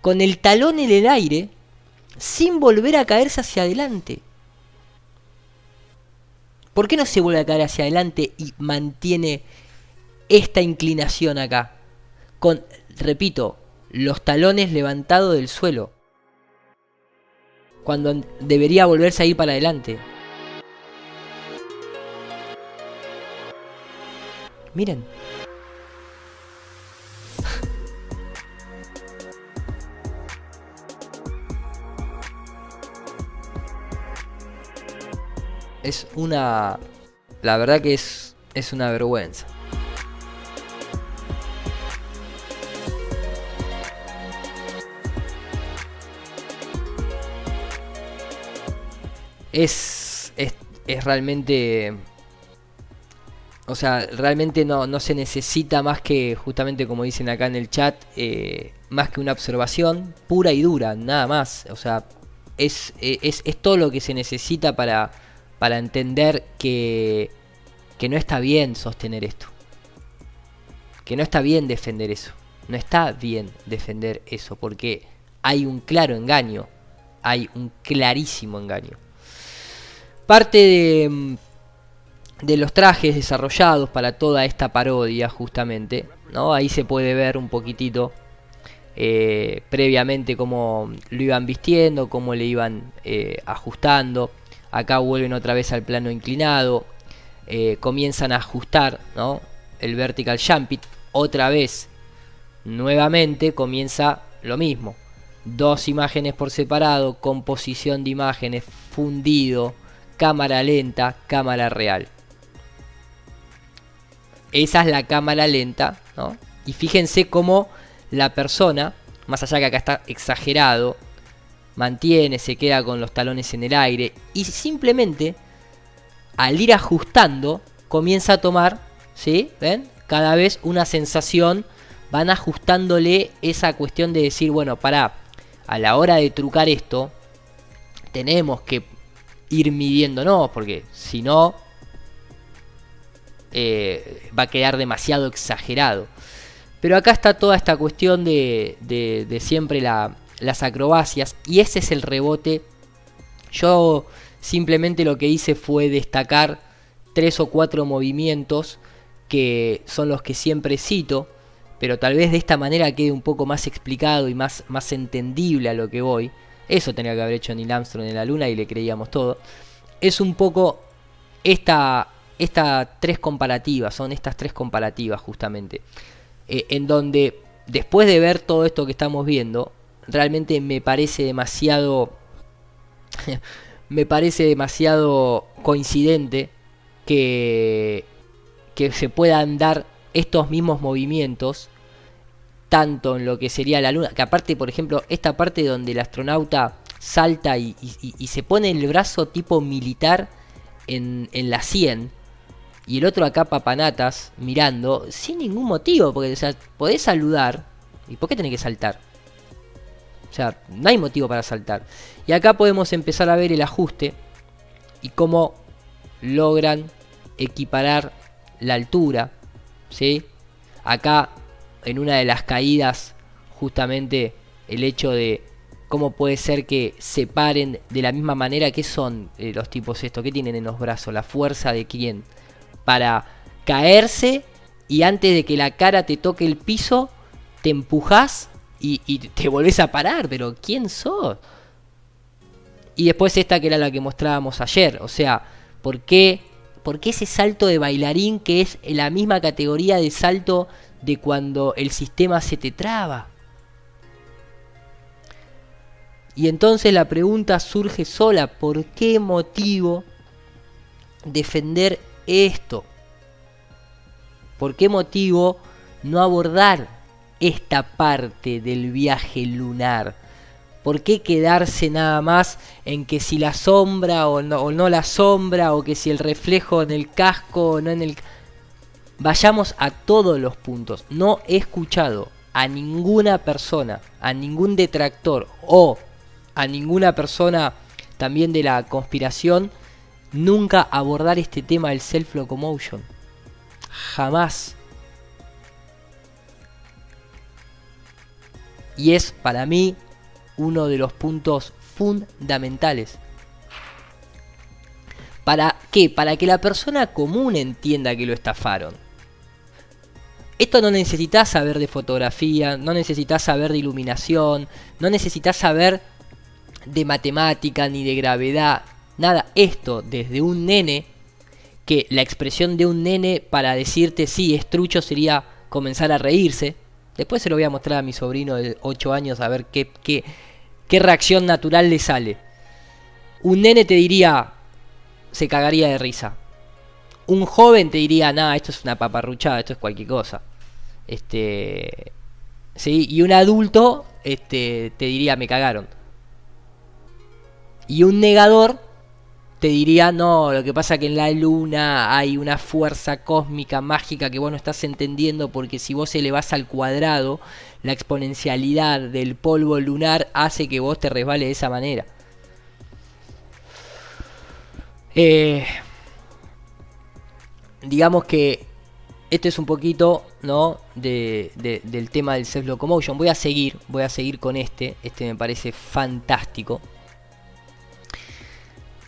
Speaker 3: con el talón en el aire sin volver a caerse hacia adelante? ¿Por qué no se vuelve a caer hacia adelante y mantiene esta inclinación acá? Con, repito, los talones levantados del suelo. Cuando debería volverse a ir para adelante. Miren. Es una... La verdad que es una vergüenza. Es realmente... O sea, realmente no se necesita más que, justamente como dicen acá en el chat, más que una observación pura y dura, nada más. O sea, es todo lo que se necesita para entender que no está bien sostener esto. Que no está bien defender eso. No está bien defender eso, porque hay un claro engaño. Hay un clarísimo engaño. Parte de los trajes desarrollados para toda esta parodia, justamente, ¿no? Ahí se puede ver un poquitito previamente cómo lo iban vistiendo, cómo le iban ajustando. Acá vuelven otra vez al plano inclinado. Comienzan a ajustar, ¿no? El vertical jump it. Otra vez, nuevamente, comienza lo mismo. Dos imágenes por separado, composición de imágenes, fundido, cámara lenta, cámara real. Esa es la cámara lenta, ¿no? Y fíjense cómo la persona, más allá que acá está exagerado, mantiene, se queda con los talones en el aire y simplemente al ir ajustando comienza a tomar, ¿sí? ¿Ven? Cada vez una sensación, van ajustándole esa cuestión de decir, bueno, pará, a la hora de trucar esto tenemos que ir midiéndonos, porque si no va a quedar demasiado exagerado. Pero acá está toda esta cuestión de siempre las acrobacias, y ese es el rebote, Yo simplemente lo que hice fue destacar 3 o 4 movimientos que son los que siempre cito, pero tal vez de esta manera quede un poco más explicado y más entendible a lo que voy. Eso tenía que haber hecho Neil Armstrong en la luna y le creíamos todo. Es un poco estas 3 comparativas, son estas 3 comparativas justamente, en donde después de ver todo esto que estamos viendo, realmente me parece demasiado coincidente que se puedan dar estos mismos movimientos tanto en lo que sería la luna, que aparte, por ejemplo, esta parte donde el astronauta salta y se pone el brazo tipo militar en la 100 y el otro acá papanatas mirando sin ningún motivo, porque o sea, podés saludar y ¿por qué tenés que saltar? O sea, no hay motivo para saltar. Y acá podemos empezar a ver el ajuste y cómo logran equiparar la altura, ¿sí? Acá en una de las caídas justamente el hecho de cómo puede ser que se paren de la misma manera. que son los tipos estos? ¿Qué tienen en los brazos? ¿La fuerza de quién? Para caerse y antes de que la cara te toque el piso te empujás y te volvés a parar. Pero ¿quién sos? Y después esta que era la que mostrábamos ayer. O sea, ¿por qué ese salto de bailarín que es la misma categoría de salto de cuando el sistema se te traba? Y entonces la pregunta surge sola: ¿por qué motivo defender esto? ¿Por qué motivo no abordar esta parte del viaje lunar? ¿Por qué quedarse nada más en que si la sombra o no la sombra, o que si el reflejo en el casco o no en el... Vayamos a todos los puntos. No he escuchado a ninguna persona, a ningún detractor o a ninguna persona también de la conspiración nunca abordar este tema del self-locomotion. Jamás. Y es para mí uno de los puntos fundamentales. ¿Para qué? Para que la persona común entienda que lo estafaron. Esto no necesitas saber de fotografía, no necesitas saber de iluminación, no necesitas saber de matemática ni de gravedad, nada. Esto desde un nene, que la expresión de un nene para decirte sí, es trucho sería comenzar a reírse. Después se lo voy a mostrar a mi sobrino de 8 años a ver qué reacción natural le sale. Un nene te diría, se cagaría de risa. Un joven te diría, nah, esto es una paparruchada, esto es cualquier cosa. ¿Sí? Y un adulto te diría, me cagaron. Y un negador te diría, no, lo que pasa es que en la luna hay una fuerza cósmica mágica que vos no estás entendiendo, porque si vos elevás al cuadrado la exponencialidad del polvo lunar hace que vos te resbales de esa manera. Digamos que este es un poquito, ¿no?, del tema del self-locomotion. Voy a seguir con este me parece fantástico.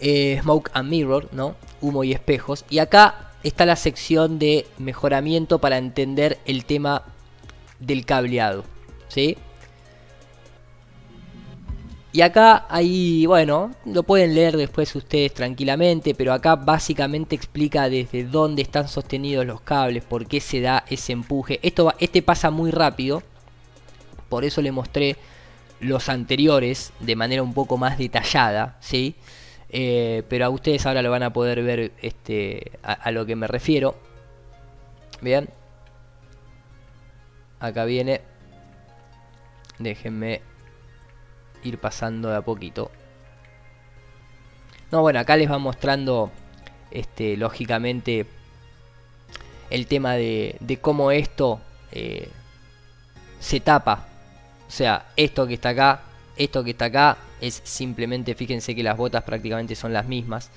Speaker 3: Smoke and Mirror, ¿no? Humo y espejos. Y acá está la sección de mejoramiento para entender el tema del cableado, ¿sí? Y acá hay, bueno, lo pueden leer después ustedes tranquilamente, pero acá básicamente explica desde dónde están sostenidos los cables, por qué se da ese empuje. Este pasa muy rápido, por eso le mostré los anteriores de manera un poco más detallada, ¿sí? Pero a ustedes ahora lo van a poder ver a lo que me refiero. Bien. Acá viene. Déjenme ir pasando de a poquito. No, bueno, acá les va mostrando lógicamente el tema de cómo esto se tapa. O sea, esto que está acá es simplemente, fíjense que las botas prácticamente son las mismas,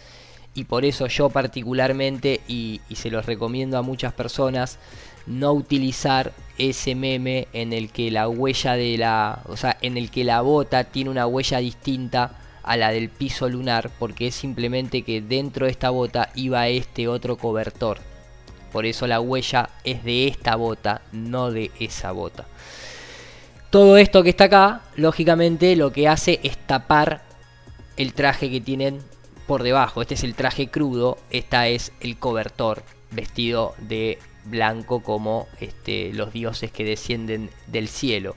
Speaker 3: y por eso yo particularmente, y se los recomiendo a muchas personas, no utilizar ese meme en el que la huella en el que la bota tiene una huella distinta a la del piso lunar, porque es simplemente que dentro de esta bota iba este otro cobertor. Por eso la huella es de esta bota, no de esa bota. Todo esto que está acá, lógicamente lo que hace es tapar el traje que tienen por debajo. Este es el traje crudo, esta es el cobertor vestido de blanco como los dioses que descienden del cielo.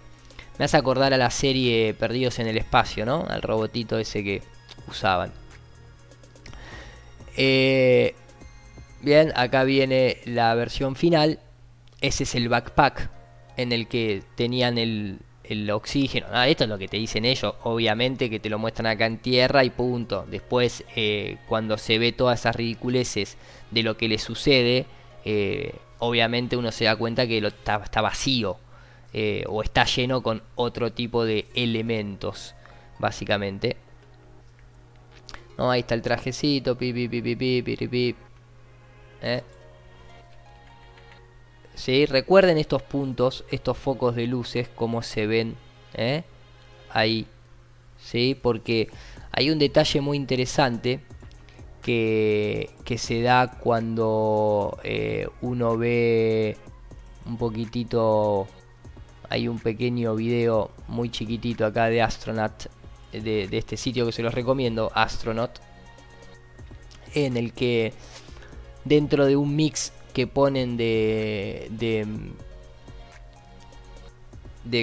Speaker 3: Me hace acordar a la serie Perdidos en el Espacio, ¿no? Al robotito ese que usaban. Bien, acá viene la versión final. Ese es el backpack en el que tenían el oxígeno. Esto es lo que te dicen ellos. Obviamente que te lo muestran acá en tierra y punto. Después, cuando se ve todas esas ridiculeces de lo que le sucede, obviamente uno se da cuenta que está vacío. O está lleno con otro tipo de elementos, básicamente. No, ahí está el trajecito. Sí, recuerden estos puntos, estos focos de luces, cómo se ven ahí. Sí, porque hay un detalle muy interesante que se da cuando uno ve un poquitito. Hay un pequeño video muy chiquitito acá de Astronaut, de este sitio que se los recomiendo, Astronaut, en el que dentro de un mix que ponen de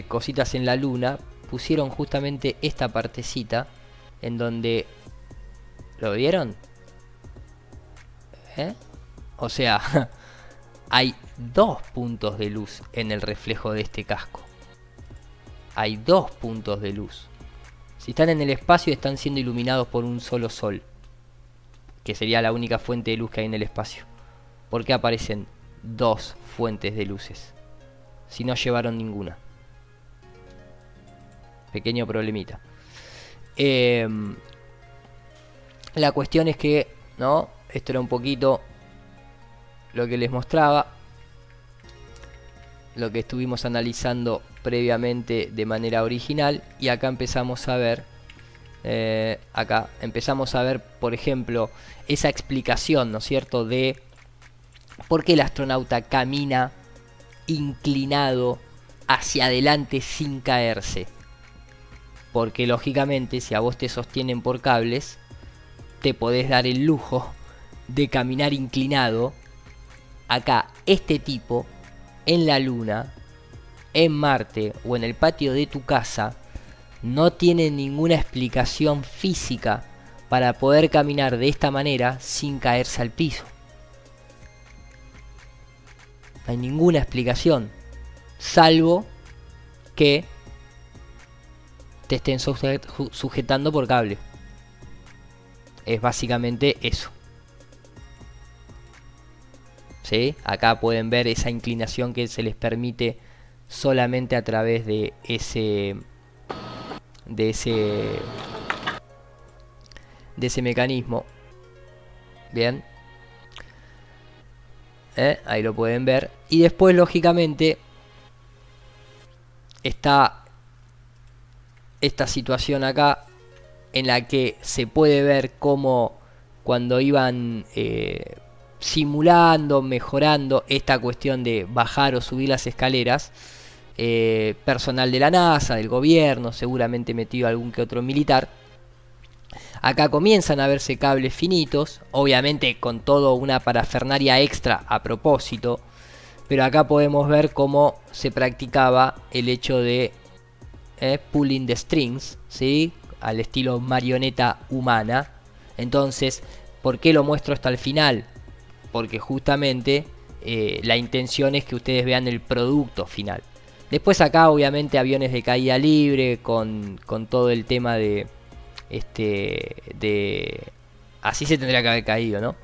Speaker 3: cositas en la luna, pusieron justamente esta partecita en donde... ¿Lo vieron? O sea... Hay 2 puntos de luz en el reflejo de este casco. Hay 2 puntos de luz. Si están en el espacio, están siendo iluminados por un solo sol, que sería la única fuente de luz que hay en el espacio. ¿Por qué aparecen 2 fuentes de luces si no llevaron ninguna? Pequeño problemita. La cuestión es que, ¿no? Esto era un poquito lo que les mostraba, lo que estuvimos analizando previamente de manera original, y acá empezamos a ver por ejemplo esa explicación, ¿no es cierto?, de por qué el astronauta camina inclinado hacia adelante sin caerse. Porque lógicamente, si a vos te sostienen por cables, te podés dar el lujo de caminar inclinado. Acá, este tipo, en la Luna, en Marte o en el patio de tu casa, no tiene ninguna explicación física para poder caminar de esta manera sin caerse al piso. No hay ninguna explicación, salvo que te estén sujetando por cable. Es básicamente eso. ¿Sí? Acá pueden ver esa inclinación que se les permite solamente a través de ese mecanismo. Bien, ahí lo pueden ver. Y después, lógicamente, está esta situación acá en la que se puede ver cómo cuando iban simulando, mejorando esta cuestión de bajar o subir las escaleras, personal de la NASA, del gobierno, seguramente metido algún que otro militar, acá comienzan a verse cables finitos, obviamente con todo una parafernaria extra a propósito, pero acá podemos ver cómo se practicaba el hecho de pulling the strings, ¿sí?, al estilo marioneta humana. Entonces, ¿por qué lo muestro hasta el final? Porque justamente la intención es que ustedes vean el producto final. Después acá obviamente aviones de caída libre con todo el tema de así se tendría que haber caído, ¿no?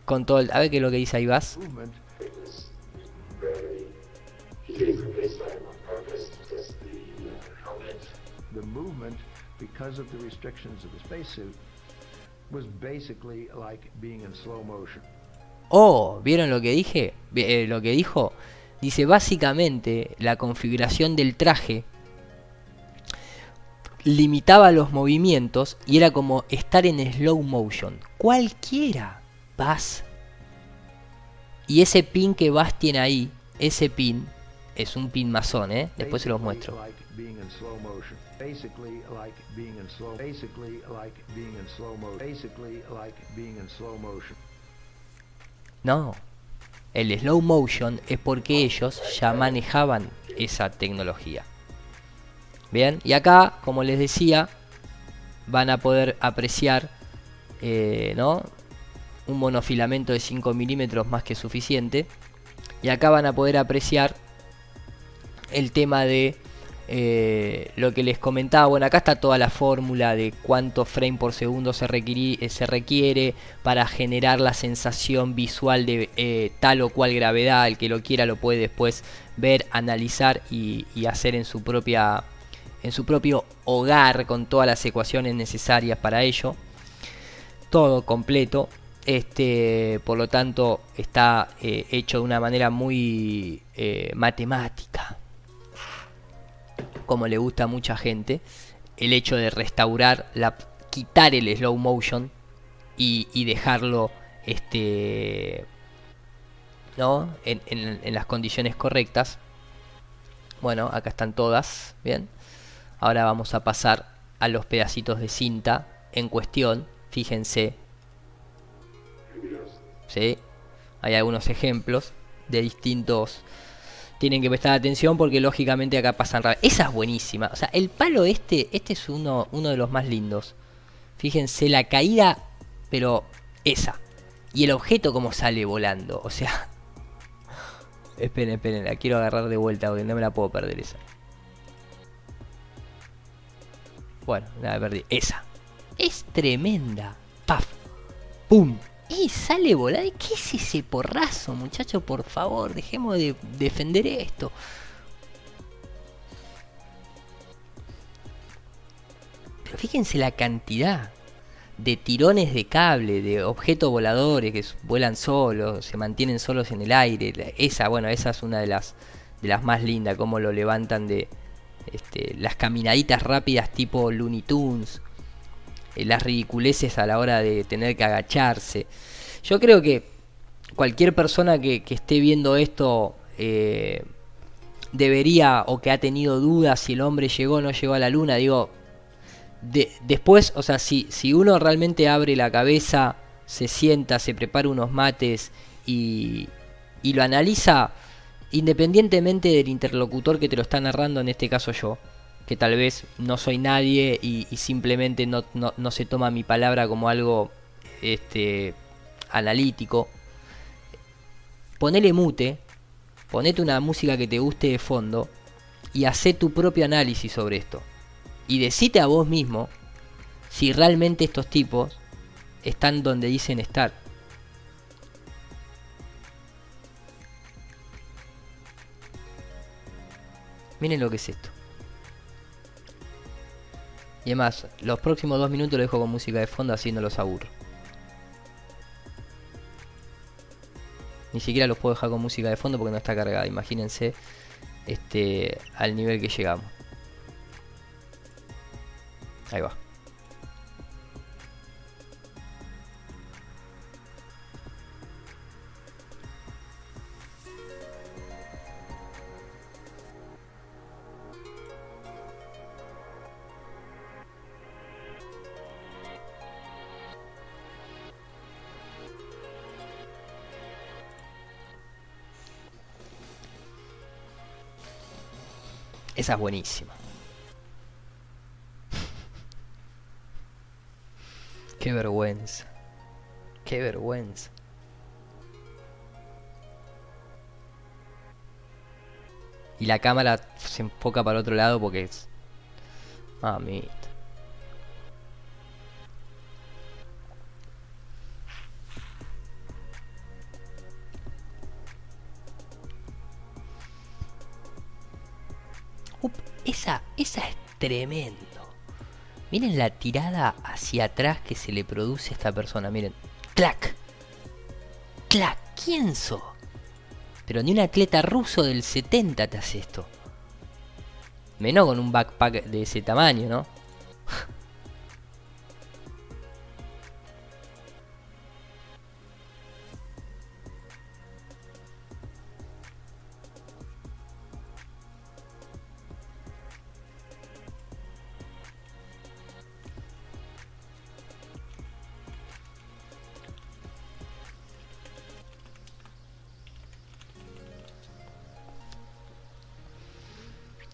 Speaker 3: Con todo a ver qué es lo que dice ahí vas.
Speaker 5: The movement, because of the restrictions of the spacesuit, was basically like being in slow motion.
Speaker 3: Oh, ¿vieron lo que dije? Lo que dijo. Dice, básicamente, la configuración del traje limitaba los movimientos y era como estar en slow motion. Cualquiera. Buzz. Y ese pin que Buzz tiene ahí, ese pin, es un pin masón, después se los muestro. No, el slow motion es porque ellos ya manejaban esa tecnología. Bien, y acá, como les decía, van a poder apreciar, ¿no? Un monofilamento de 5 milímetros más que suficiente. Y acá van a poder apreciar el tema de lo que les comentaba. Bueno, acá está toda la fórmula de cuántos frames por segundo se requiere para generar la sensación visual de tal o cual gravedad. El que lo quiera lo puede después ver, analizar y hacer en su propio hogar con todas las ecuaciones necesarias para ello. Todo completo. Por lo tanto, está hecho de una manera muy matemática, como le gusta a mucha gente. El hecho de restaurar, quitar el slow motion y dejarlo ¿no? en las condiciones correctas. Bueno, acá están todas, bien. Ahora vamos a pasar a los pedacitos de cinta en cuestión. Fíjense, ¿sí? Hay algunos ejemplos de distintos. Tienen que prestar atención porque lógicamente acá pasan rápido. Esa es buenísima. O sea, el palo este es uno de los más lindos. Fíjense la caída, pero esa. Y el objeto como sale volando. O sea, esperen, la quiero agarrar de vuelta porque no me la puedo perder esa. Bueno, la perdí. Esa. Es tremenda. Paf. Pum. Y sale volando. ¿Qué es ese porrazo, muchachos? Por favor, dejemos de defender esto. Pero fíjense la cantidad de tirones de cable, de objetos voladores que vuelan solos, se mantienen solos en el aire. Esa es una de las más lindas, cómo lo levantan de las caminaditas rápidas tipo Looney Tunes. Las ridiculeces a la hora de tener que agacharse. Yo creo que cualquier persona que esté viendo esto debería, o que ha tenido dudas si el hombre llegó o no llegó a la luna, digo, después, o sea, si uno realmente abre la cabeza, se sienta, se prepara unos mates y lo analiza, independientemente del interlocutor que te lo está narrando, en este caso yo, que tal vez no soy nadie y simplemente no se toma mi palabra como algo analítico. Ponele mute, ponete una música que te guste de fondo y hacé tu propio análisis sobre esto. Y decite a vos mismo si realmente estos tipos están donde dicen estar. Miren lo que es esto. Y además, los próximos 2 minutos lo dejo con música de fondo, así no los aburro. Ni siquiera los puedo dejar con música de fondo porque no está cargada. Imagínense al nivel que llegamos. Ahí va. Esa es buenísima. Qué vergüenza. Qué vergüenza. Y la cámara se enfoca para el otro lado porque es... Mamita. Esa es tremendo. Miren la tirada hacia atrás que se le produce a esta persona. Miren. ¡Clac! ¡Clac! ¿Quién sos? Pero ni un atleta ruso del 70 te hace esto. Menos con un backpack de ese tamaño, ¿no?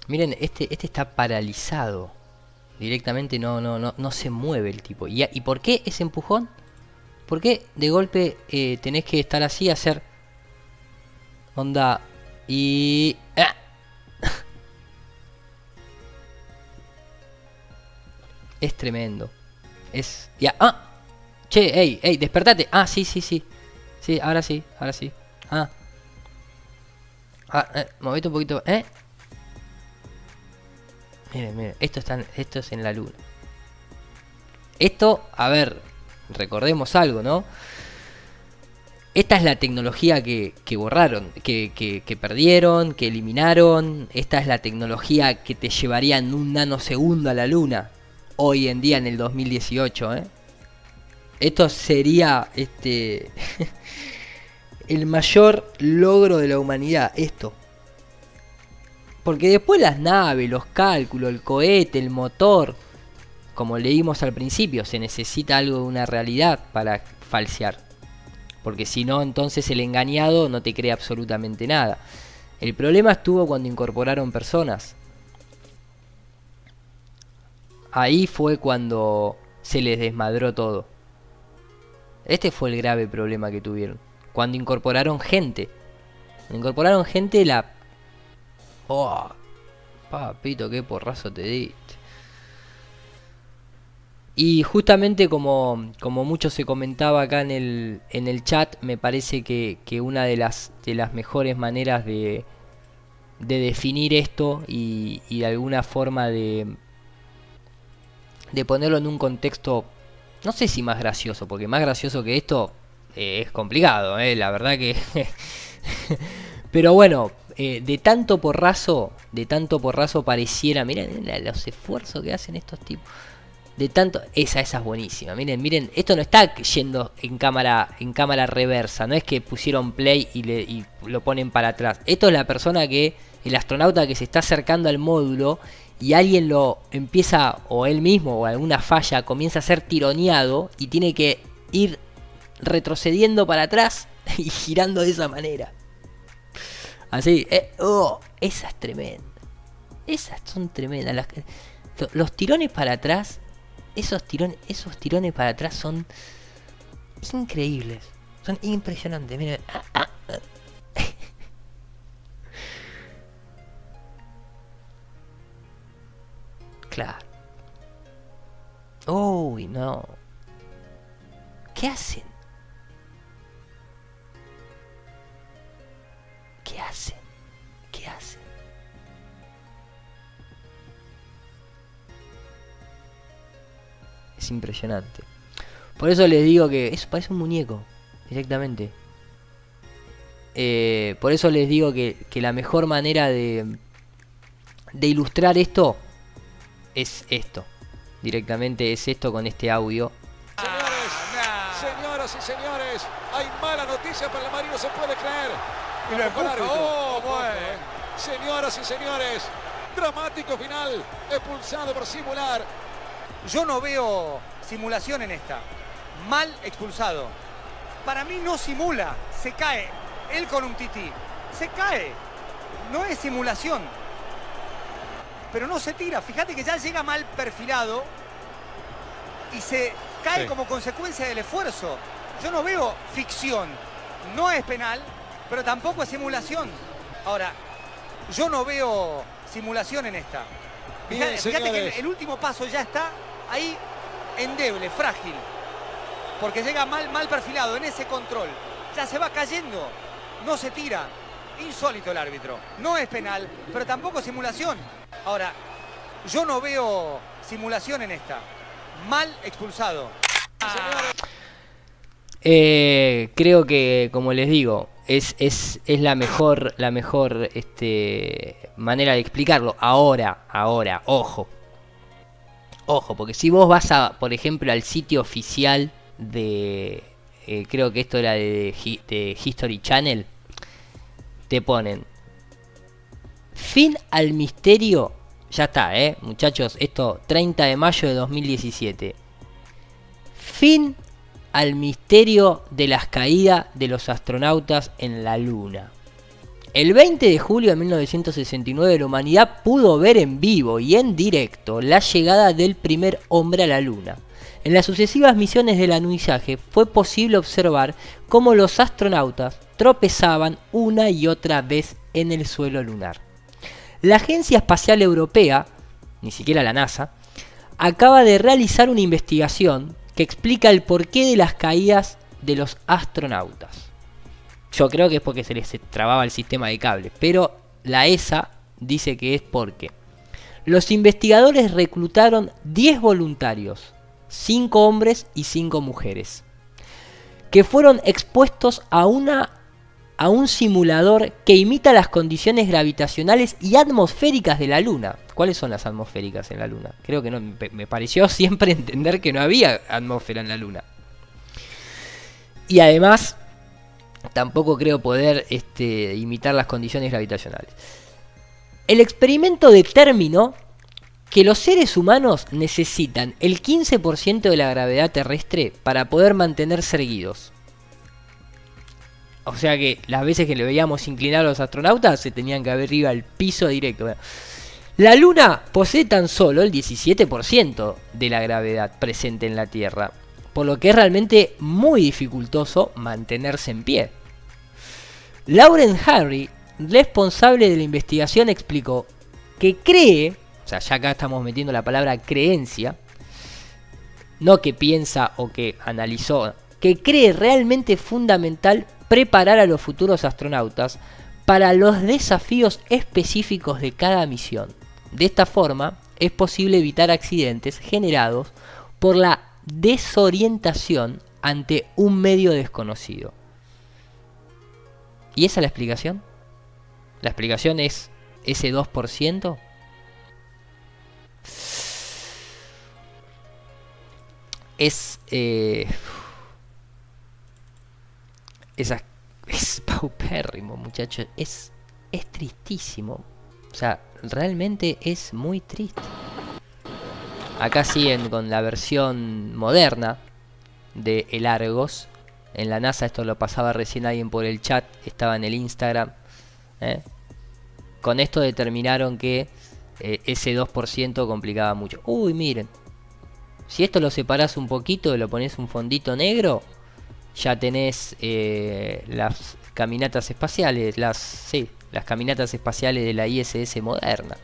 Speaker 3: Miren, este está paralizado. Directamente no se mueve el tipo. ¿Y por qué ese empujón? ¿Por qué de golpe tenés que estar así, hacer onda y... Es tremendo. Es... Ya. ¡Ah! Che, ey, despertate. Ah, sí. Sí, ahora sí. Movete un poquito. Miren. Esto es en la luna. Esto, a ver, recordemos algo, ¿no? Esta es la tecnología que borraron, que perdieron, que eliminaron. Esta es la tecnología que te llevaría en un nanosegundo a la luna. Hoy en día, en el 2018, Esto sería el mayor logro de la humanidad, esto. Porque después las naves, los cálculos, el cohete, el motor, como leímos al principio, se necesita algo de una realidad para falsear. Porque si no, entonces el engañado no te cree absolutamente nada. El problema estuvo cuando incorporaron personas. Ahí fue cuando se les desmadró todo. Este fue el grave problema que tuvieron. Cuando incorporaron gente. Oh, papito, qué porrazo te diste. Y justamente como mucho se comentaba acá en el chat, me parece que una de las mejores maneras de definir esto y de alguna forma de ponerlo en un contexto, no sé si más gracioso, porque más gracioso que esto es complicado, la verdad que... Pero bueno, de tanto porrazo pareciera, miren los esfuerzos que hacen estos tipos. De tanto, esa es buenísima. Miren, esto no está yendo en cámara reversa, no es que pusieron play y lo ponen para atrás. Esto es la persona el astronauta que se está acercando al módulo y alguien lo empieza, o él mismo, o alguna falla, comienza a ser tironeado y tiene que ir retrocediendo para atrás y girando de esa manera. Así, esa es tremenda. Esas son tremendas. Los tirones para atrás, esos tirones para atrás son increíbles. Son impresionantes. Miren. Claro. Uy, no. ¿Qué hacen? ¿Qué hacen? Es impresionante. Por eso les digo que eso parece un muñeco, directamente. Por eso les digo que la mejor manera de ilustrar esto es esto. Directamente es esto con este audio.
Speaker 6: Señoras y señores, hay mala noticia para el Madrid, no se puede creer.
Speaker 7: Y lo empuja.
Speaker 6: Oh, bueno. Señoras y señores, dramático final, expulsado por simular.
Speaker 7: Yo no veo simulación en esta. Mal expulsado. Para mí no simula, se cae. Él con un tití. Se cae. No es simulación. Pero no se tira. Fíjate que ya llega mal perfilado y se cae como consecuencia del esfuerzo. Yo no veo ficción. No es penal, pero tampoco es simulación. Ahora, yo no veo simulación en esta. Fíjate que el último paso ya está ahí endeble, frágil. Porque llega mal perfilado en ese control. Ya se va cayendo. No se tira. Insólito el árbitro. No es penal, pero tampoco simulación. Ahora, yo no veo simulación en esta. Mal expulsado.
Speaker 3: Creo que, como les digo, es la mejor manera de explicarlo. Ahora, ojo, porque si vos vas por ejemplo, al sitio oficial de, creo que esto era de History Channel, te ponen fin al misterio. Ya está, muchachos, esto 30 de mayo de 2017. Fin al misterio de las caídas de los astronautas en la luna. El 20 de julio de 1969 la humanidad pudo ver en vivo y en directo la llegada del primer hombre a la Luna. En las sucesivas misiones del alunizaje fue posible observar cómo los astronautas tropezaban una y otra vez en el suelo lunar. La Agencia Espacial Europea, ni siquiera la NASA, acaba de realizar una investigación que explica el porqué de las caídas de los astronautas. Yo creo que es porque se les trababa el sistema de cables, pero la ESA dice que es porque los investigadores reclutaron 10 voluntarios, 5 hombres y 5 mujeres, que fueron expuestos a un simulador que imita las condiciones gravitacionales y atmosféricas de la Luna. ¿Cuáles son las atmosféricas en la Luna? Creo que no, me pareció siempre entender que no había atmósfera en la Luna. Y además, tampoco creo poder imitar las condiciones gravitacionales. El experimento determinó que los seres humanos necesitan el 15% de la gravedad terrestre para poder mantenerse erguidos. O sea que las veces que le veíamos inclinar a los astronautas se tenían que haber ido al piso directo. Bueno, la Luna posee tan solo el 17% de la gravedad presente en la Tierra, por lo que es realmente muy dificultoso mantenerse en pie. Lauren Harry, responsable de la investigación, explicó que cree, o sea, ya acá estamos metiendo la palabra creencia, no que piensa o que analizó, que cree realmente fundamental preparar a los futuros astronautas para los desafíos específicos de cada misión. De esta forma, es posible evitar accidentes generados por la desorientación ante un medio desconocido. ¿Y esa es la explicación? ¿La explicación es ese 2%? Es paupérrimo, muchachos. Es tristísimo. O sea, realmente es muy triste. Acá siguen con la versión moderna de el Argos. En la NASA, esto lo pasaba recién alguien por el chat, estaba en el Instagram. Con esto determinaron que ese 2% complicaba mucho. Uy, miren. Si esto lo separás un poquito y lo pones un fondito negro, ya tenés las caminatas espaciales, las caminatas espaciales de la ISS moderna.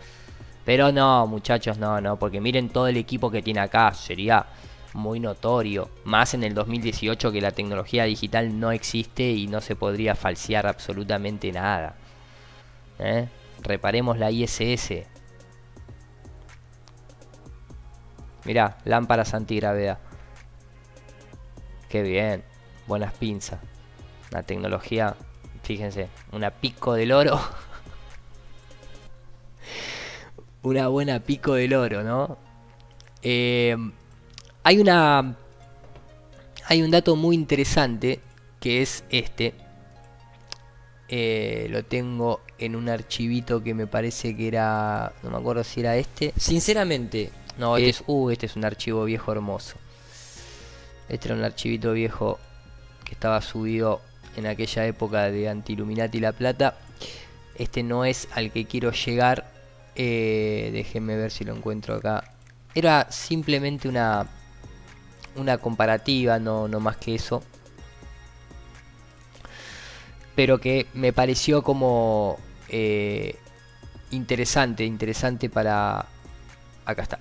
Speaker 3: Pero no, muchachos, no, porque miren todo el equipo que tiene acá, sería muy notorio, más en el 2018 que la tecnología digital no existe y no se podría falsear absolutamente nada. Reparemos la ISS. Mirá, lámparas antigravedad. Qué bien, buenas pinzas. La tecnología, fíjense, una pico del oro. Una buena pico del oro, ¿no? Hay un dato muy interesante que es este. Lo tengo en un archivito que me parece que era, no me acuerdo si era este. Sinceramente, no, este es un archivo viejo hermoso. Este era un archivito viejo que estaba subido en aquella época de Anti-Illuminati La Plata. Este no es al que quiero llegar. Déjenme ver si lo encuentro acá. Era simplemente una comparativa, no más que eso. Pero que me pareció como interesante para... Acá está.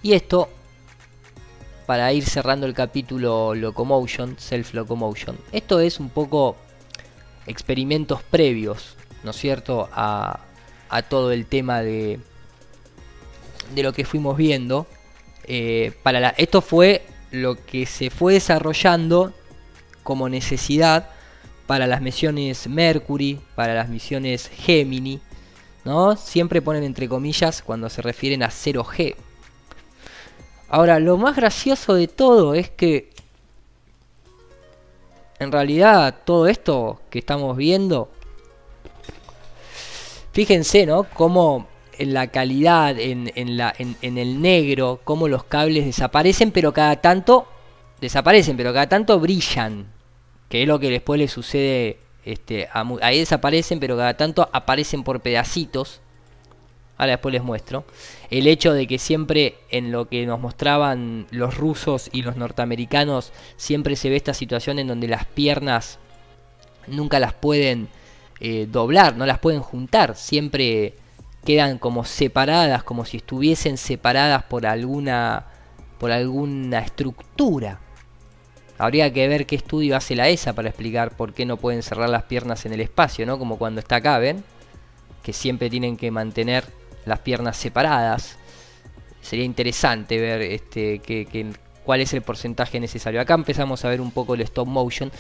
Speaker 3: Y esto, para ir cerrando el capítulo Locomotion, Self-Locomotion. Esto es un poco experimentos previos, ¿no es cierto?, a todo el tema de lo que fuimos viendo. Esto fue lo que se fue desarrollando como necesidad para las misiones Mercury, para las misiones Gemini, ¿no? Siempre ponen entre comillas cuando se refieren a 0G. Ahora, lo más gracioso de todo es que en realidad todo esto que estamos viendo, fíjense, ¿no? Cómo en la calidad, en el negro, cómo los cables desaparecen, pero cada tanto brillan. Que es lo que después le sucede Ahí desaparecen, pero cada tanto aparecen por pedacitos. Ahora después les muestro. El hecho de que siempre en lo que nos mostraban los rusos y los norteamericanos, siempre se ve esta situación en donde las piernas nunca las pueden doblar, no las pueden juntar. Siempre quedan como separadas, como si estuviesen separadas por alguna estructura. Habría que ver qué estudio hace la ESA para explicar por qué no pueden cerrar las piernas en el espacio, ¿no? Como cuando está acá, ¿ven? Que siempre tienen que mantener las piernas separadas. Sería interesante ver cuál es el porcentaje necesario. Acá empezamos a ver un poco el stop motion.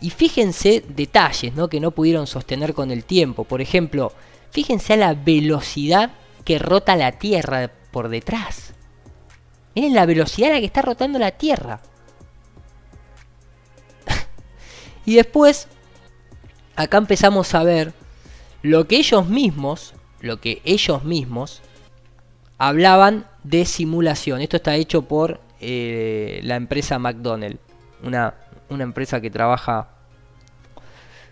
Speaker 3: Y fíjense detalles, ¿no? Que no pudieron sostener con el tiempo. Por ejemplo, fíjense a la velocidad que rota la Tierra por detrás. Miren la velocidad a la que está rotando la Tierra. Y después, acá empezamos a ver lo que ellos mismos hablaban de simulación. Esto está hecho por la empresa McDonnell, una empresa que trabaja,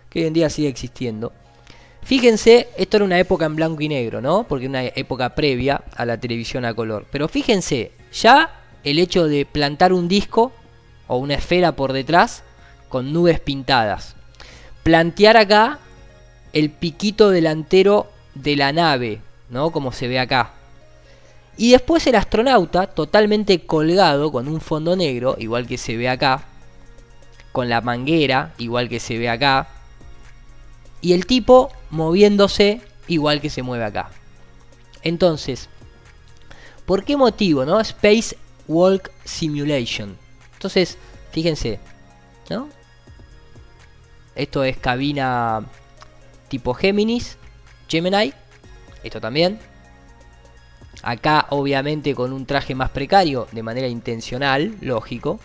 Speaker 3: que hoy en día sigue existiendo. Fíjense, esto era una época en blanco y negro, ¿no? Porque una época previa a la televisión a color. Pero fíjense, ya el hecho de plantar un disco o una esfera por detrás con nubes pintadas. Plantear acá el piquito delantero de la nave, ¿no? Como se ve acá. Y después el astronauta totalmente colgado con un fondo negro, igual que se ve acá. Con la manguera, igual que se ve acá. Y el tipo moviéndose igual que se mueve acá. Entonces, ¿por qué motivo, no? Space Walk Simulation. Entonces, fíjense, ¿no? Esto es cabina tipo Gemini. Esto también. Acá obviamente con un traje más precario, de manera intencional, lógico.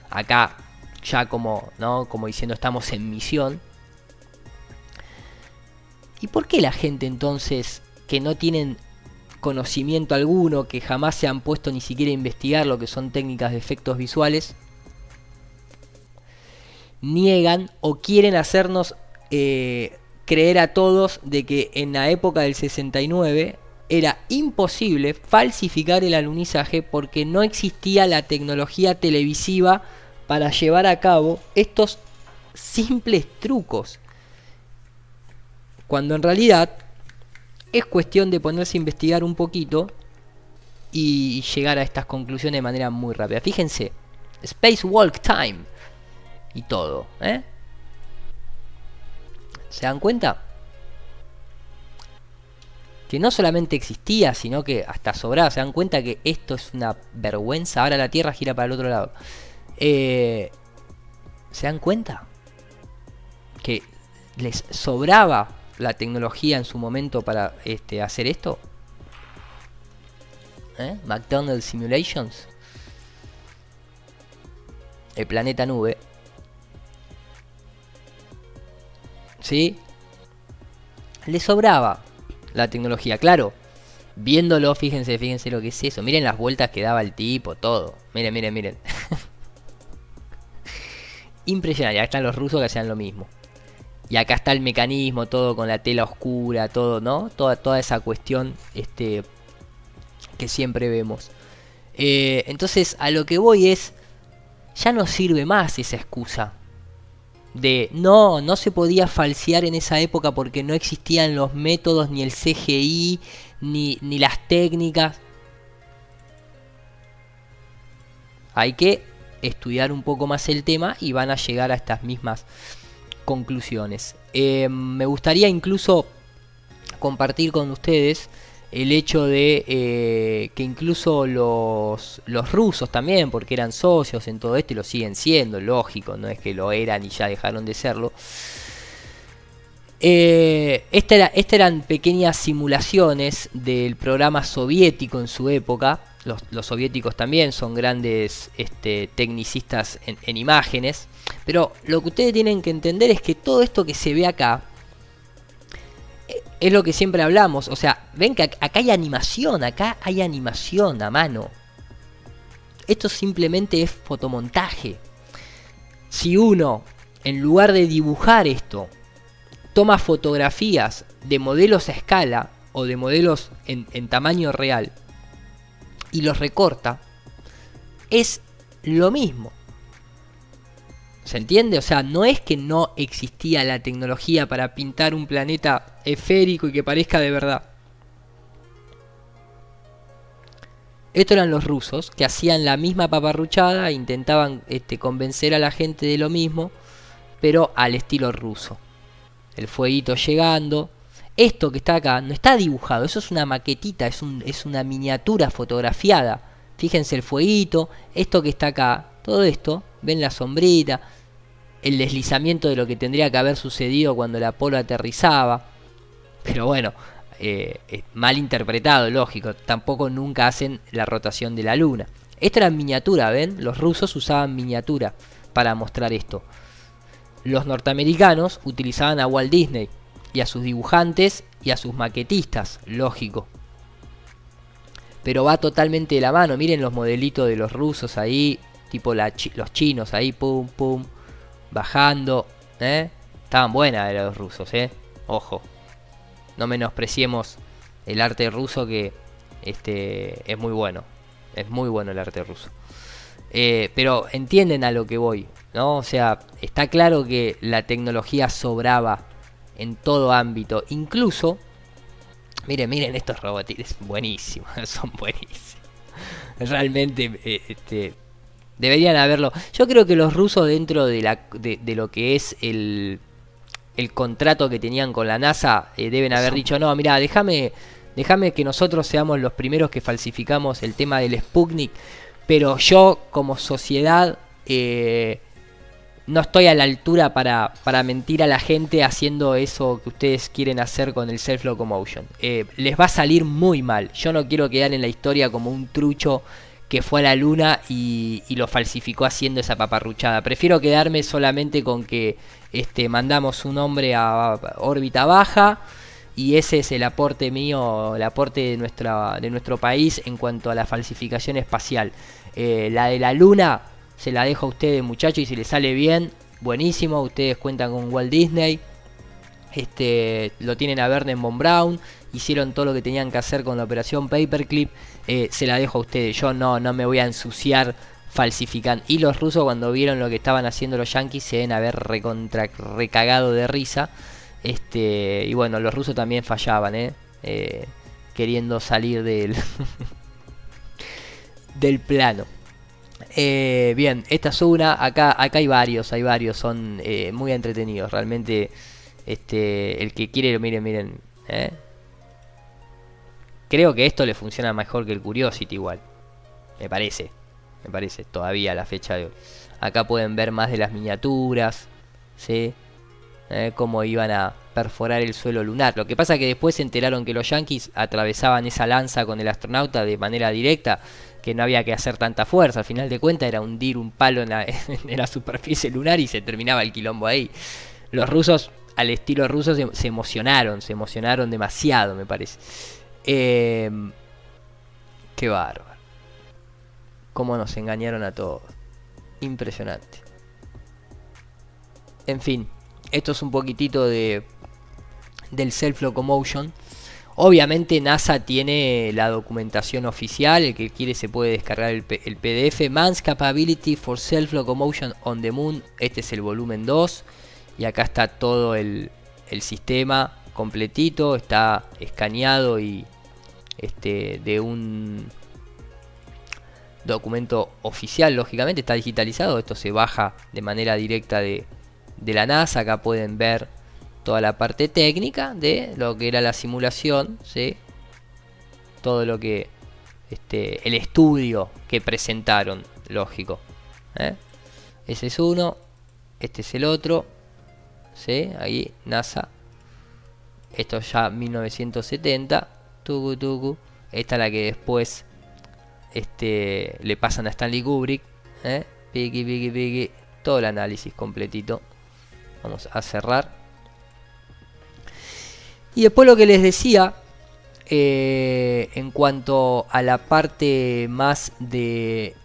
Speaker 3: Acá ya como, ¿no? Como diciendo estamos en misión. ¿Y por qué la gente entonces que no tienen conocimiento alguno, que jamás se han puesto ni siquiera a investigar lo que son técnicas de efectos visuales, niegan o quieren hacernos creer a todos de que en la época del 69 era imposible falsificar el alunizaje porque no existía la tecnología televisiva para llevar a cabo estos simples trucos? Cuando en realidad es cuestión de ponerse a investigar un poquito y llegar a estas conclusiones de manera muy rápida. Fíjense, Spacewalk Time y todo, ¿eh? ¿Se dan cuenta? Que no solamente existía, sino que hasta sobraba. ¿Se dan cuenta que esto es una vergüenza? Ahora la Tierra gira para el otro lado. ¿Se dan cuenta? Que les sobraba la tecnología en su momento para hacer esto. McDonnell Simulations. El planeta nube. ¿Sí? Le sobraba la tecnología, claro. Viéndolo, fíjense lo que es eso. Miren las vueltas que daba el tipo, todo. Miren. Impresionante. Acá están los rusos que hacían lo mismo. Y acá está el mecanismo, todo con la tela oscura, todo, ¿no? Toda esa cuestión que siempre vemos. Entonces, a lo que voy es, ya no sirve más esa excusa de no se podía falsear en esa época porque no existían los métodos, ni el CGI, ni las técnicas. Hay que estudiar un poco más el tema y van a llegar a estas mismas conclusiones. Me gustaría incluso compartir con ustedes el hecho de que incluso los rusos también, porque eran socios en todo esto y lo siguen siendo, lógico, no es que lo eran y ya dejaron de serlo. Estas eran pequeñas simulaciones del programa soviético en su época. Los soviéticos también son grandes tecnicistas en imágenes. Pero lo que ustedes tienen que entender es que todo esto que se ve acá es lo que siempre hablamos. O sea, ven que acá hay animación a mano. Esto simplemente es fotomontaje. Si uno, en lugar de dibujar esto, toma fotografías de modelos a escala o de modelos en tamaño real y los recorta, es lo mismo. ¿Se entiende? O sea, no es que no existía la tecnología para pintar un planeta esférico y que parezca de verdad. Estos eran los rusos, que hacían la misma paparruchada, intentaban convencer a la gente de lo mismo, pero al estilo ruso. El fueguito llegando. Esto que está acá no está dibujado, eso es una maquetita, es una miniatura fotografiada. Fíjense el fueguito, esto que está acá, todo esto, ven la sombrita, el deslizamiento de lo que tendría que haber sucedido cuando el Apolo aterrizaba. Pero bueno, mal interpretado, lógico, tampoco nunca hacen la rotación de la luna. Esto era miniatura, ¿ven? Los rusos usaban miniatura para mostrar esto. Los norteamericanos utilizaban a Walt Disney y a sus dibujantes y a sus maquetistas, lógico. Pero va totalmente de la mano. Miren los modelitos de los rusos ahí, tipo los chinos ahí, pum, pum, bajando. Estaban buenas de los rusos, ojo. No menospreciemos el arte ruso, que es muy bueno. Es muy bueno el arte ruso. Pero entienden a lo que voy, ¿no? O sea, está claro que la tecnología sobraba en todo ámbito. Incluso, miren estos robots, buenísimos, son buenísimos. Realmente, deberían haberlo. Yo creo que los rusos, dentro de lo que es el contrato que tenían con la NASA, deben haber dicho, no, mira, déjame que nosotros seamos los primeros que falsificamos el tema del Sputnik, pero yo como sociedad no estoy a la altura para mentir a la gente haciendo eso que ustedes quieren hacer con el self-locomotion. Les va a salir muy mal. Yo no quiero quedar en la historia como un trucho que fue a la luna y lo falsificó haciendo esa paparruchada. Prefiero quedarme solamente con que mandamos un hombre a órbita baja, y ese es el aporte mío, el aporte de nuestro país en cuanto a la falsificación espacial. La de la luna se la dejo a ustedes, muchachos, y si les sale bien, buenísimo. Ustedes cuentan con Walt Disney, lo tienen a Wernher von Braun, hicieron todo lo que tenían que hacer con la operación Paperclip. Se la dejo a ustedes, yo no me voy a ensuciar falsificando. Y los rusos, cuando vieron lo que estaban haciendo los yanquis, se deben haber recagado de risa. Y bueno, los rusos también fallaban, queriendo salir del del plano. Bien, esta es una. Acá hay varios, son muy entretenidos. Realmente, el que quiere, miren. Creo que esto le funciona mejor que el Curiosity igual. Me parece todavía a la fecha de hoy. Acá pueden ver más de las miniaturas, ¿sí? Cómo iban a perforar el suelo lunar. Lo que pasa es que después se enteraron que los yanquis atravesaban esa lanza con el astronauta de manera directa, que no había que hacer tanta fuerza. Al final de cuentas era hundir un palo en la superficie lunar y se terminaba el quilombo ahí. Los rusos, al estilo ruso, se emocionaron demasiado, me parece. Qué bárbaro. Cómo nos engañaron a todos. Impresionante. En fin, esto es un poquitito del self-locomotion. Obviamente NASA tiene la documentación oficial. El que quiere se puede descargar el PDF. Man's Capability for Self-Locomotion on the Moon. Este es el volumen 2. Y acá está todo el sistema completito. Está escaneado y de un documento oficial, lógicamente. Está digitalizado. Esto se baja de manera directa de la NASA. Acá pueden ver toda la parte técnica de lo que era la simulación, ¿sí? Todo lo que el estudio que presentaron, lógico, ese es uno, este es el otro, ¿sí? Ahí NASA, esto ya 1970, tucu. Esta es la que después le pasan a Stanley Kubrick, piqui, todo el análisis completito. Vamos a cerrar. Y después lo que les decía, en cuanto a la parte más de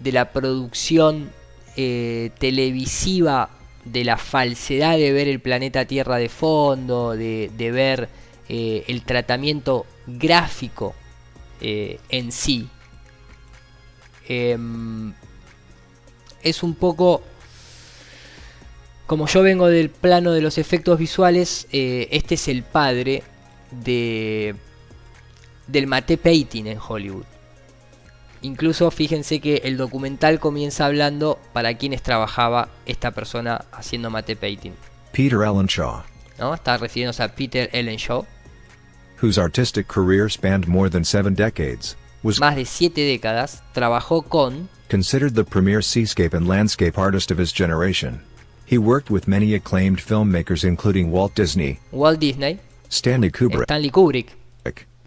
Speaker 3: la producción televisiva de la falsedad de ver el planeta Tierra de fondo, de ver el tratamiento gráfico en sí. Es un poco, como yo vengo del plano de los efectos visuales, este es el padre del matte painting en Hollywood. Incluso fíjense que el documental comienza hablando para quienes trabajaba esta persona haciendo matte painting,
Speaker 8: Peter Ellenshaw,
Speaker 3: ¿no? Está refiriéndose a Peter Ellenshaw,
Speaker 8: whose artistic career spanned more than 7 decades, was
Speaker 3: más de 7 décadas, trabajó con,
Speaker 8: considered the premier seascape and landscape artist of his generation. He worked with many acclaimed filmmakers including Walt Disney,
Speaker 3: Walt Disney,
Speaker 8: Stanley Kubrick,
Speaker 3: Stanley Kubrick,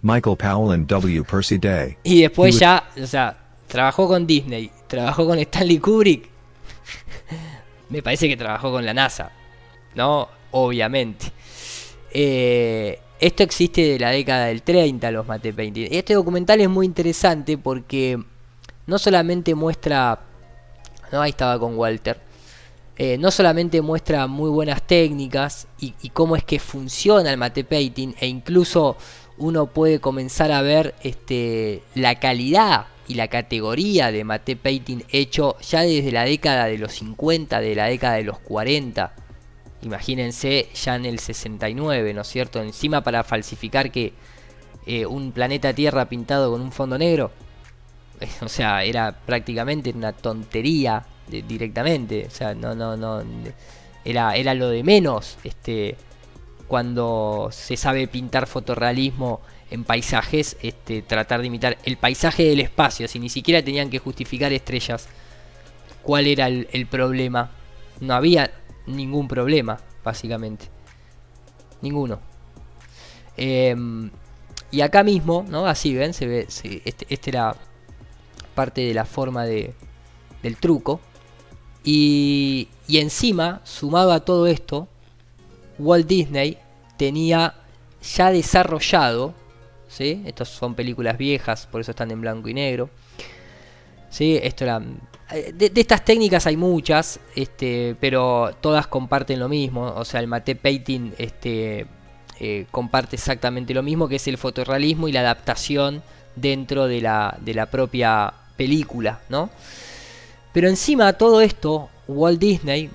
Speaker 8: Michael Powell and W. Percy Day.
Speaker 3: y después
Speaker 8: He was-
Speaker 3: ya, o sea, trabajó con Disney, trabajó con Stanley Kubrick. Me parece que trabajó con la NASA, ¿no? Obviamente. Esto existe de la década del 30, los matte painting. Este documental es muy interesante porque no solamente muestra, no, ahí estaba con Walter, no solamente muestra muy buenas técnicas y cómo es que funciona el matte painting, e incluso uno puede comenzar a ver la calidad y la categoría de matte painting hecho ya desde la década de los 50, de la década de los 40. Imagínense ya en el 69, ¿no es cierto? Encima para falsificar que un planeta Tierra pintado con un fondo negro. O sea, era prácticamente una tontería directamente. O sea, no. Era lo de menos. Cuando se sabe pintar fotorrealismo en paisajes, tratar de imitar el paisaje del espacio. Si ni siquiera tenían que justificar estrellas. ¿Cuál era el problema? No había ningún problema, básicamente. Ninguno. Y acá mismo, ¿no? Así ven, se ve. Este era parte de la forma del truco. Y encima, sumado a todo esto, Walt Disney tenía ya desarrollado, ¿sí? Estas son películas viejas, por eso están en blanco y negro, ¿sí? Esto era, de estas técnicas hay muchas, pero todas comparten lo mismo. O sea, el matte painting comparte exactamente lo mismo, que es el fotorrealismo y la adaptación dentro de la propia película, ¿no? Pero encima de todo esto, Walt Disney,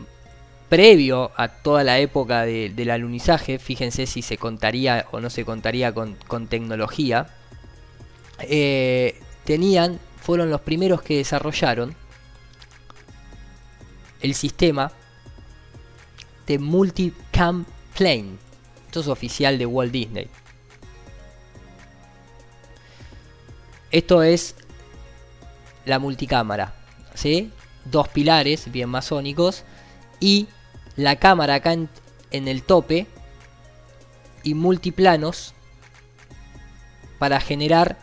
Speaker 3: previo a toda la época del alunizaje, fíjense si se contaría o no se contaría con tecnología, fueron los primeros que desarrollaron el sistema de Multicam Plane. Esto es oficial de Walt Disney. Esto es la multicámara, ¿sí? 2 pilares bien masónicos y la cámara acá en el tope y multiplanos para generar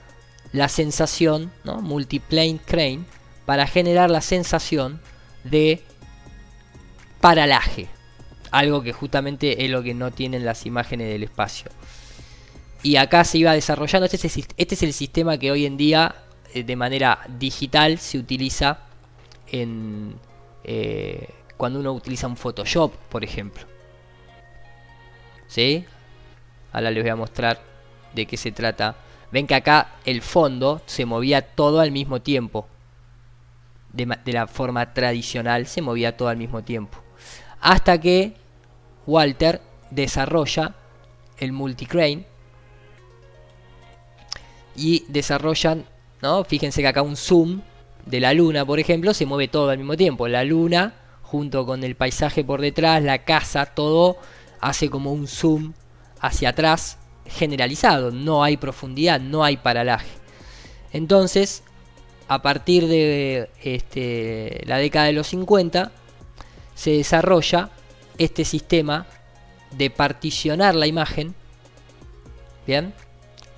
Speaker 3: la sensación, ¿no? Multiplane crane, para generar la sensación de paralaje, algo que justamente es lo que no tienen las imágenes del espacio. Y acá se iba desarrollando, este es el sistema que hoy en día de manera digital se utiliza cuando uno utiliza un Photoshop, por ejemplo. ¿Sí? Ahora les voy a mostrar de qué se trata. Ven que acá el fondo se movía todo al mismo tiempo. De la forma tradicional se movía todo al mismo tiempo. Hasta que Walter desarrolla el multicrane. Y desarrollan, ¿no? Fíjense que acá un zoom de la luna, por ejemplo, se mueve todo al mismo tiempo. La luna, junto con el paisaje por detrás, la casa, todo hace como un zoom hacia atrás generalizado. No hay profundidad, no hay paralaje. Entonces, a partir de la década de los 50, se desarrolla este sistema de particionar la imagen, ¿bien?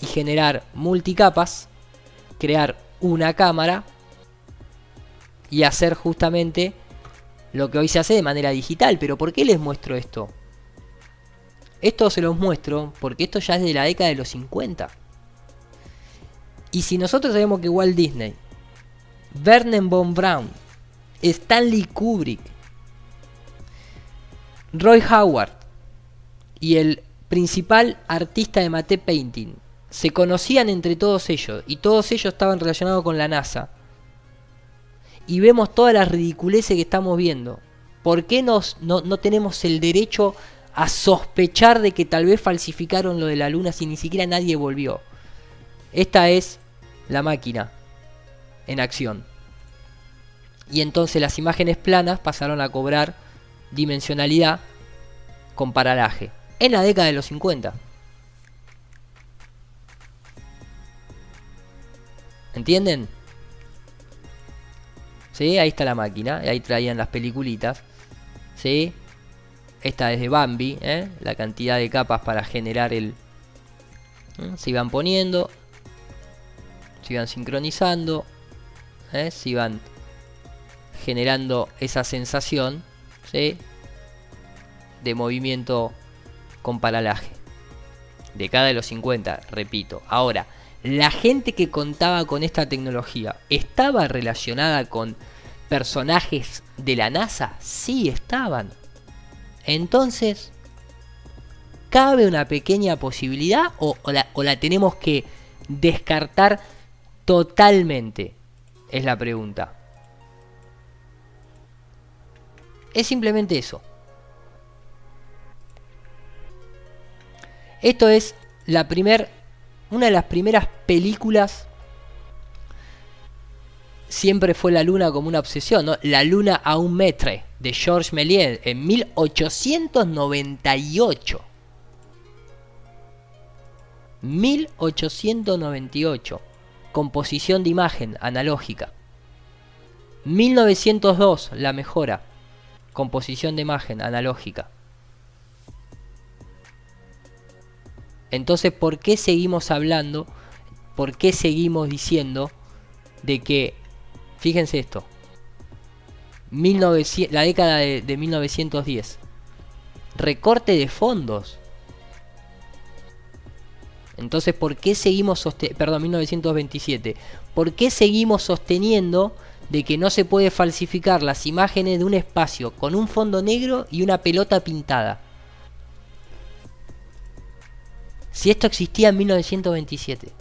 Speaker 3: Y generar multicapas, crear una cámara y hacer justamente lo que hoy se hace de manera digital. Pero ¿por qué les muestro esto? Esto se los muestro porque esto ya es de la década de los 50. Y si nosotros sabemos que Walt Disney, Wernher von Braun, Stanley Kubrick Roy Howard y el principal artista de matte painting se conocían entre todos ellos, y todos ellos estaban relacionados con la NASA, y vemos todas las ridiculeces que estamos viendo. ¿Por qué no tenemos el derecho a sospechar de que tal vez falsificaron lo de la Luna si ni siquiera nadie volvió? Esta es la máquina en acción. Y entonces las imágenes planas pasaron a cobrar dimensionalidad con paralaje en la década de los 50. ¿Entienden? ¿Sí? Ahí está la máquina, ahí traían las peliculitas. ¿Sí? Esta es de Bambi, la cantidad de capas para generar el... Se iban poniendo, se iban sincronizando, se iban generando esa sensación, ¿sí?, de movimiento con paralaje. Década de los 50, repito. Ahora, la gente que contaba con esta tecnología, ¿estaba relacionada con personajes de la NASA? Sí, estaban. Entonces, ¿cabe una pequeña posibilidad o la tenemos que descartar totalmente? Es la pregunta. Es simplemente eso. Esto es una de las primeras películas. Siempre fue la Luna como una obsesión, ¿no? La Luna a un metre, de Georges Méliès, en 1898. 1898. Composición de imagen analógica. 1902, la mejora. Composición de imagen analógica. Entonces, ¿por qué seguimos hablando? ¿Por qué seguimos diciendo de que, fíjense esto, la década de 1910, recorte de fondos? Entonces, ¿por qué seguimos 1927? ¿Por qué seguimos sosteniendo de que no se puede falsificar las imágenes de un espacio con un fondo negro y una pelota pintada? Si esto existía en 1927.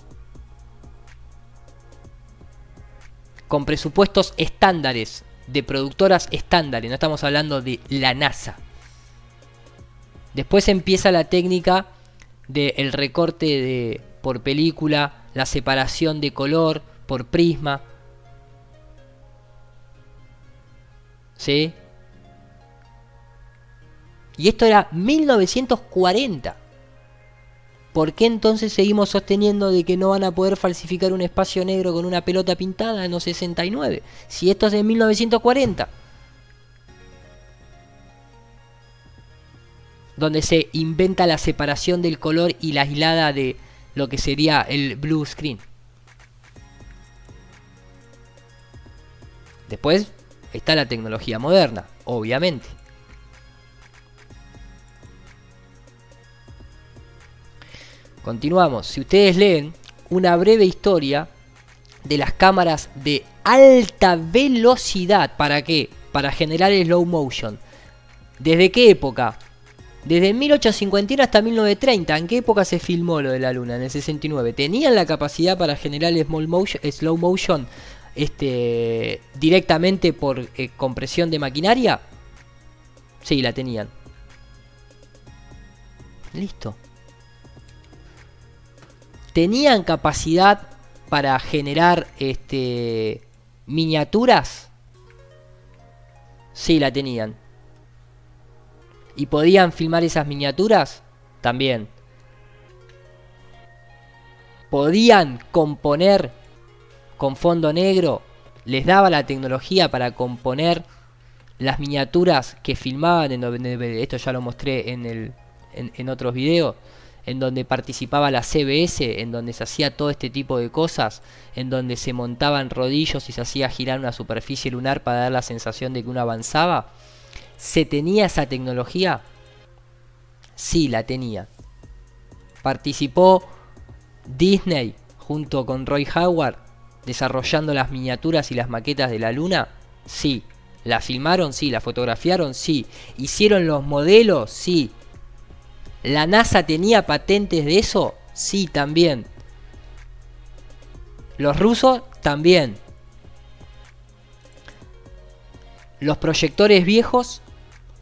Speaker 3: Con presupuestos estándares, de productoras estándares, no estamos hablando de la NASA. Después empieza la técnica del recorte por película, la separación de color por prisma. ¿Sí? Y esto era 1940. ¿Por qué entonces seguimos sosteniendo de que no van a poder falsificar un espacio negro con una pelota pintada en los 69? Si esto es de 1940. Donde se inventa la separación del color y la aislada de lo que sería el blue screen. Después está la tecnología moderna, obviamente. Continuamos. Si ustedes leen una breve historia de las cámaras de alta velocidad, ¿para qué? Para generar slow motion. ¿Desde qué época? Desde 1851 hasta 1930. ¿En qué época se filmó lo de la Luna? En el 69. ¿Tenían la capacidad para generar slow motion directamente por compresión de maquinaria? Sí, la tenían. Listo. ¿Tenían capacidad para generar miniaturas? Sí, la tenían. ¿Y podían filmar esas miniaturas? También. ¿Podían componer con fondo negro? ¿Les daba la tecnología para componer las miniaturas que filmaban? Esto ya lo mostré en otros videos. En donde participaba la CBS, en donde se hacía todo este tipo de cosas, en donde se montaban rodillos y se hacía girar una superficie lunar para dar la sensación de que uno avanzaba. ¿Se tenía esa tecnología? Sí, la tenía. ¿Participó Disney junto con Roy Howard desarrollando las miniaturas y las maquetas de la Luna? Sí, ¿La filmaron? Sí. ¿La fotografiaron? Sí. ¿Hicieron los modelos? Sí. ¿La NASA tenía patentes de eso? Sí, también. ¿Los rusos? También. ¿Los proyectores viejos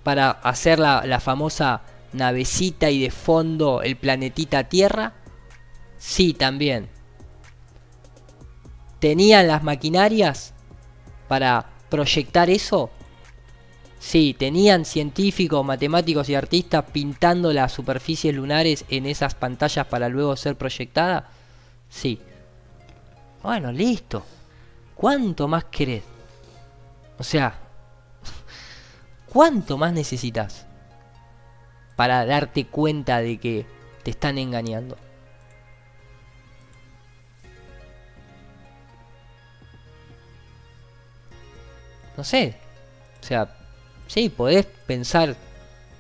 Speaker 3: para hacer la famosa navecita y de fondo el planetita Tierra? Sí, también. ¿Tenían las maquinarias para proyectar eso? Sí. ¿Tenían científicos, matemáticos y artistas pintando las superficies lunares en esas pantallas para luego ser proyectadas? Sí. Bueno, listo. ¿Cuánto más querés? O sea, ¿cuánto más necesitas para darte cuenta de que te están engañando? No sé. O sea, sí, podés pensar,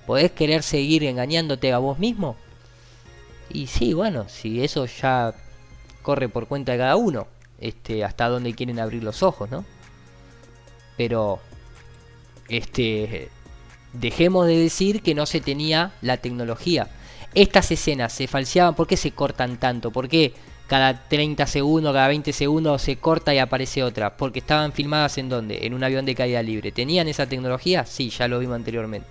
Speaker 3: podés querer seguir engañándote a vos mismo. Y sí, bueno, si eso ya corre por cuenta de cada uno, hasta dónde quieren abrir los ojos, ¿no? Pero dejemos de decir que no se tenía la tecnología. Estas escenas se falseaban. ¿Por qué se cortan tanto? ¿Por qué cada 30 segundos, cada 20 segundos se corta y aparece otra? Porque estaban filmadas ¿en dónde? En un avión de caída libre. ¿Tenían esa tecnología? Sí, ya lo vimos anteriormente.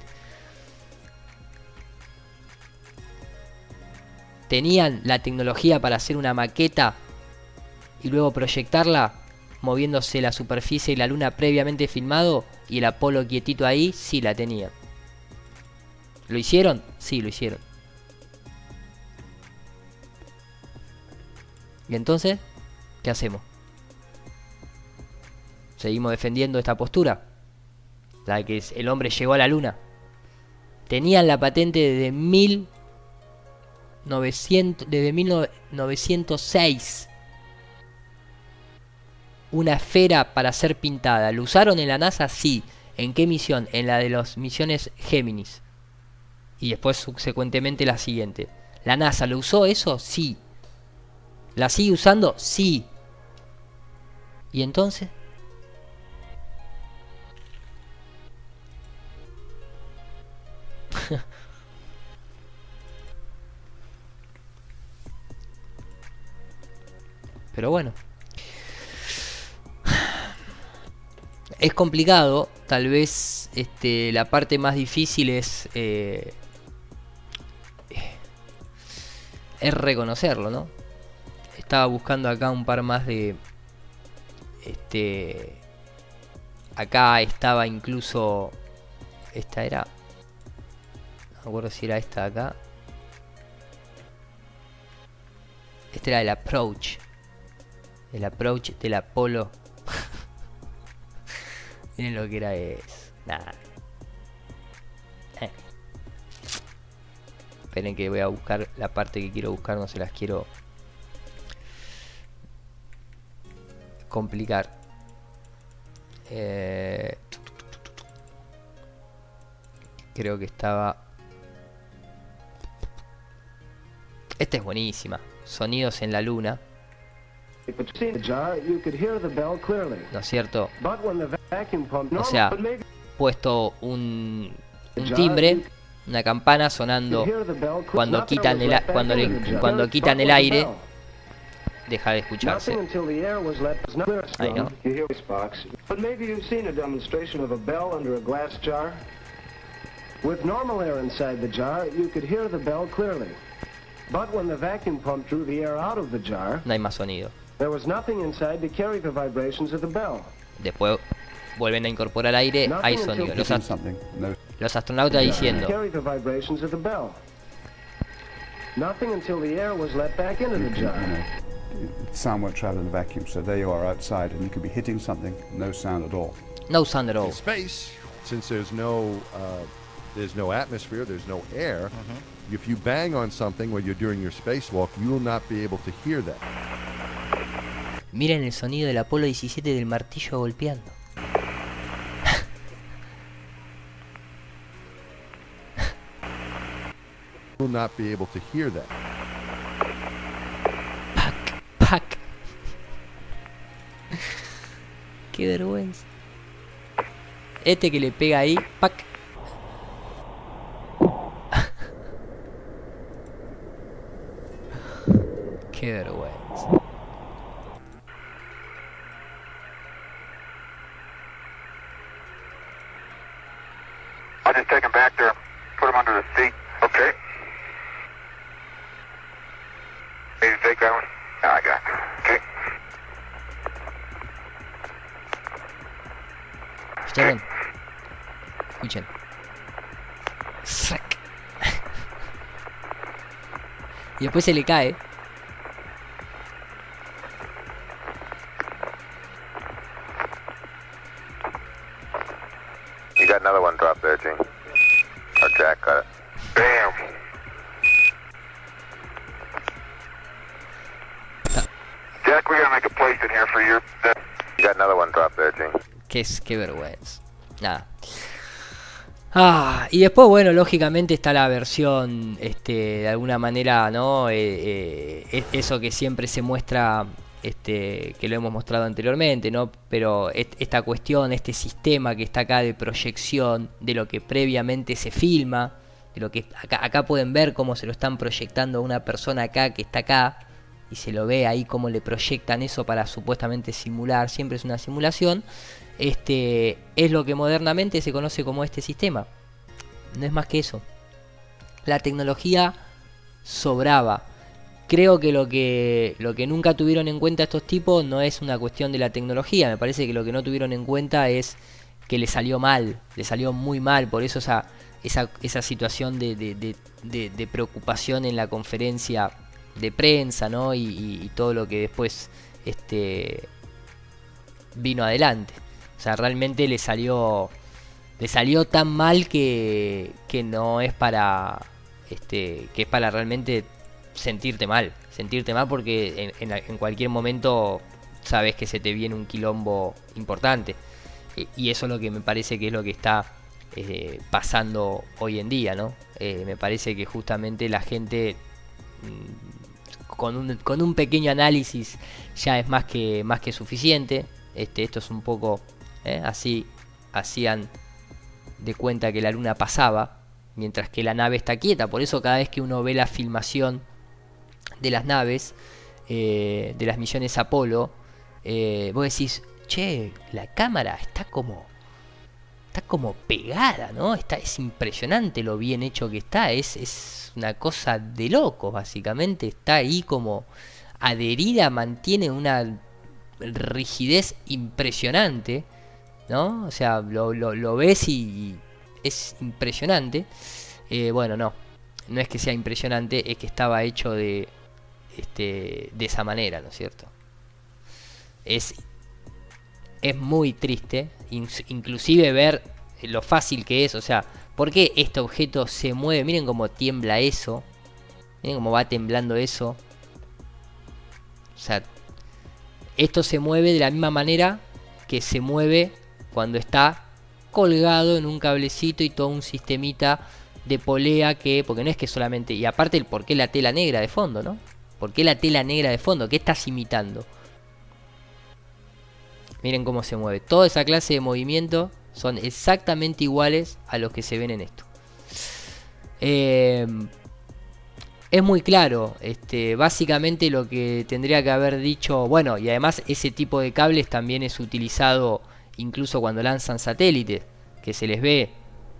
Speaker 3: ¿Tenían la tecnología para hacer una maqueta y luego proyectarla moviéndose la superficie y la luna previamente filmado y el Apolo quietito ahí? Sí, la tenían. ¿Lo hicieron? Sí, lo hicieron. ¿Y entonces? ¿Qué hacemos? ¿Seguimos defendiendo esta postura? La de que el hombre llegó a la luna. Tenían la patente desde 1906. Una esfera para ser pintada. ¿Lo usaron en la NASA? Sí. ¿En qué misión? En la de las misiones Géminis. Y después subsecuentemente la siguiente. ¿La NASA lo usó eso? Sí. ¿La sigue usando? Sí. ¿Y entonces? Pero bueno. Es complicado. Tal vez la parte más difícil es reconocerlo, ¿no? Estaba buscando acá un par más de... Acá estaba incluso... Esta era... No me acuerdo si era esta de acá. Este era el approach. El approach del Apolo. Miren lo que era eso. Nada. Esperen que voy a buscar la parte que quiero buscar. No se las quiero complicar. Creo que estaba... Esta es buenísima. Sonidos en la luna. ¿No es cierto? O sea, puesto un timbre, una campana sonando cuando quitan cuando quitan el aire, deja de escucharse. Ahí, ¿no?
Speaker 9: With normal air inside the jar, you could hear the bell clearly. But when the vacuum pump drew the air out of the jar,
Speaker 3: no hay más sonido.
Speaker 9: There was nothing inside to carry the vibrations of the bell.
Speaker 3: Después vuelven a incorporar aire, hay sonido. Los astronautas diciendo.
Speaker 9: Nothing until the air was let back into the jar.
Speaker 10: Sound won't travel in a vacuum, so there you are outside, and you could be hitting something, no sound at all.
Speaker 3: No sound at all.
Speaker 11: In space, since there's no atmosphere, there's no air. If you bang on something when you're doing your spacewalk, you will not be able to hear that.
Speaker 3: Miren el sonido del Apolo 17 del martillo golpeando.
Speaker 11: You will not be able to hear that.
Speaker 3: Pac, pac. Qué vergüenza. Este que le pega ahí, ¡pac! Qué vergüenza.
Speaker 12: I'll just take him back there, put him under the seat. Okay. Need to take that one? No, I got it. Okay.
Speaker 3: ¿Escucharon? Escuchen. ¡Sac! Y después se le cae.
Speaker 12: You got another one drop there, Gene. Or Jack got it. Bam! Jack, we gotta make a place in here for your... You got another one drop there, Gene.
Speaker 3: Qué vergüenza. Nada. Y después, bueno, lógicamente está la versión, de alguna manera, ¿no? Eso que siempre se muestra, que lo hemos mostrado anteriormente, ¿no? Pero esta cuestión, este sistema que está acá de proyección de lo que previamente se filma, de lo que acá pueden ver cómo se lo están proyectando a una persona acá que está acá, y se lo ve ahí cómo le proyectan eso para supuestamente simular, siempre es una simulación. Es lo que modernamente se conoce como este sistema. No es más que eso. La tecnología sobraba. Creo que lo que nunca tuvieron en cuenta estos tipos no es una cuestión de la tecnología. Me parece que lo que no tuvieron en cuenta es que le salió mal, le salió muy mal. Por eso esa situación de preocupación en la conferencia de prensa, ¿no? Y todo lo que después vino adelante. O sea, realmente le salió tan mal que no es para que es para realmente sentirte mal porque en cualquier momento sabes que se te viene un quilombo importante, y eso es lo que me parece que es lo que está pasando hoy en día, ¿no? Me parece que justamente la gente con un pequeño análisis ya es más que suficiente. Esto es un poco así hacían de cuenta que la luna pasaba mientras que la nave está quieta. Por eso cada vez que uno ve la filmación de las naves, de las misiones Apolo, vos decís, che, la cámara está como pegada, ¿no? Es impresionante lo bien hecho que está. Es una cosa de locos, básicamente. Está ahí como adherida, mantiene una rigidez impresionante, ¿no? O sea, lo ves y es impresionante. Bueno, no es que sea impresionante, es que estaba hecho de esa manera, ¿no es cierto? Es muy triste, inclusive ver lo fácil que es. O sea, ¿por qué este objeto se mueve? Miren cómo tiembla eso, miren cómo va temblando eso. O sea, esto se mueve de la misma manera que se mueve cuando está colgado en un cablecito y todo un sistemita de polea porque no es que solamente... Y aparte, ¿por qué la tela negra de fondo, no? ¿Por qué la tela negra de fondo? ¿Qué estás imitando? Miren cómo se mueve. Toda esa clase de movimiento son exactamente iguales a los que se ven en esto. Es muy claro. Básicamente lo que tendría que haber dicho... Bueno, y además ese tipo de cables también es utilizado incluso cuando lanzan satélites, que se les ve.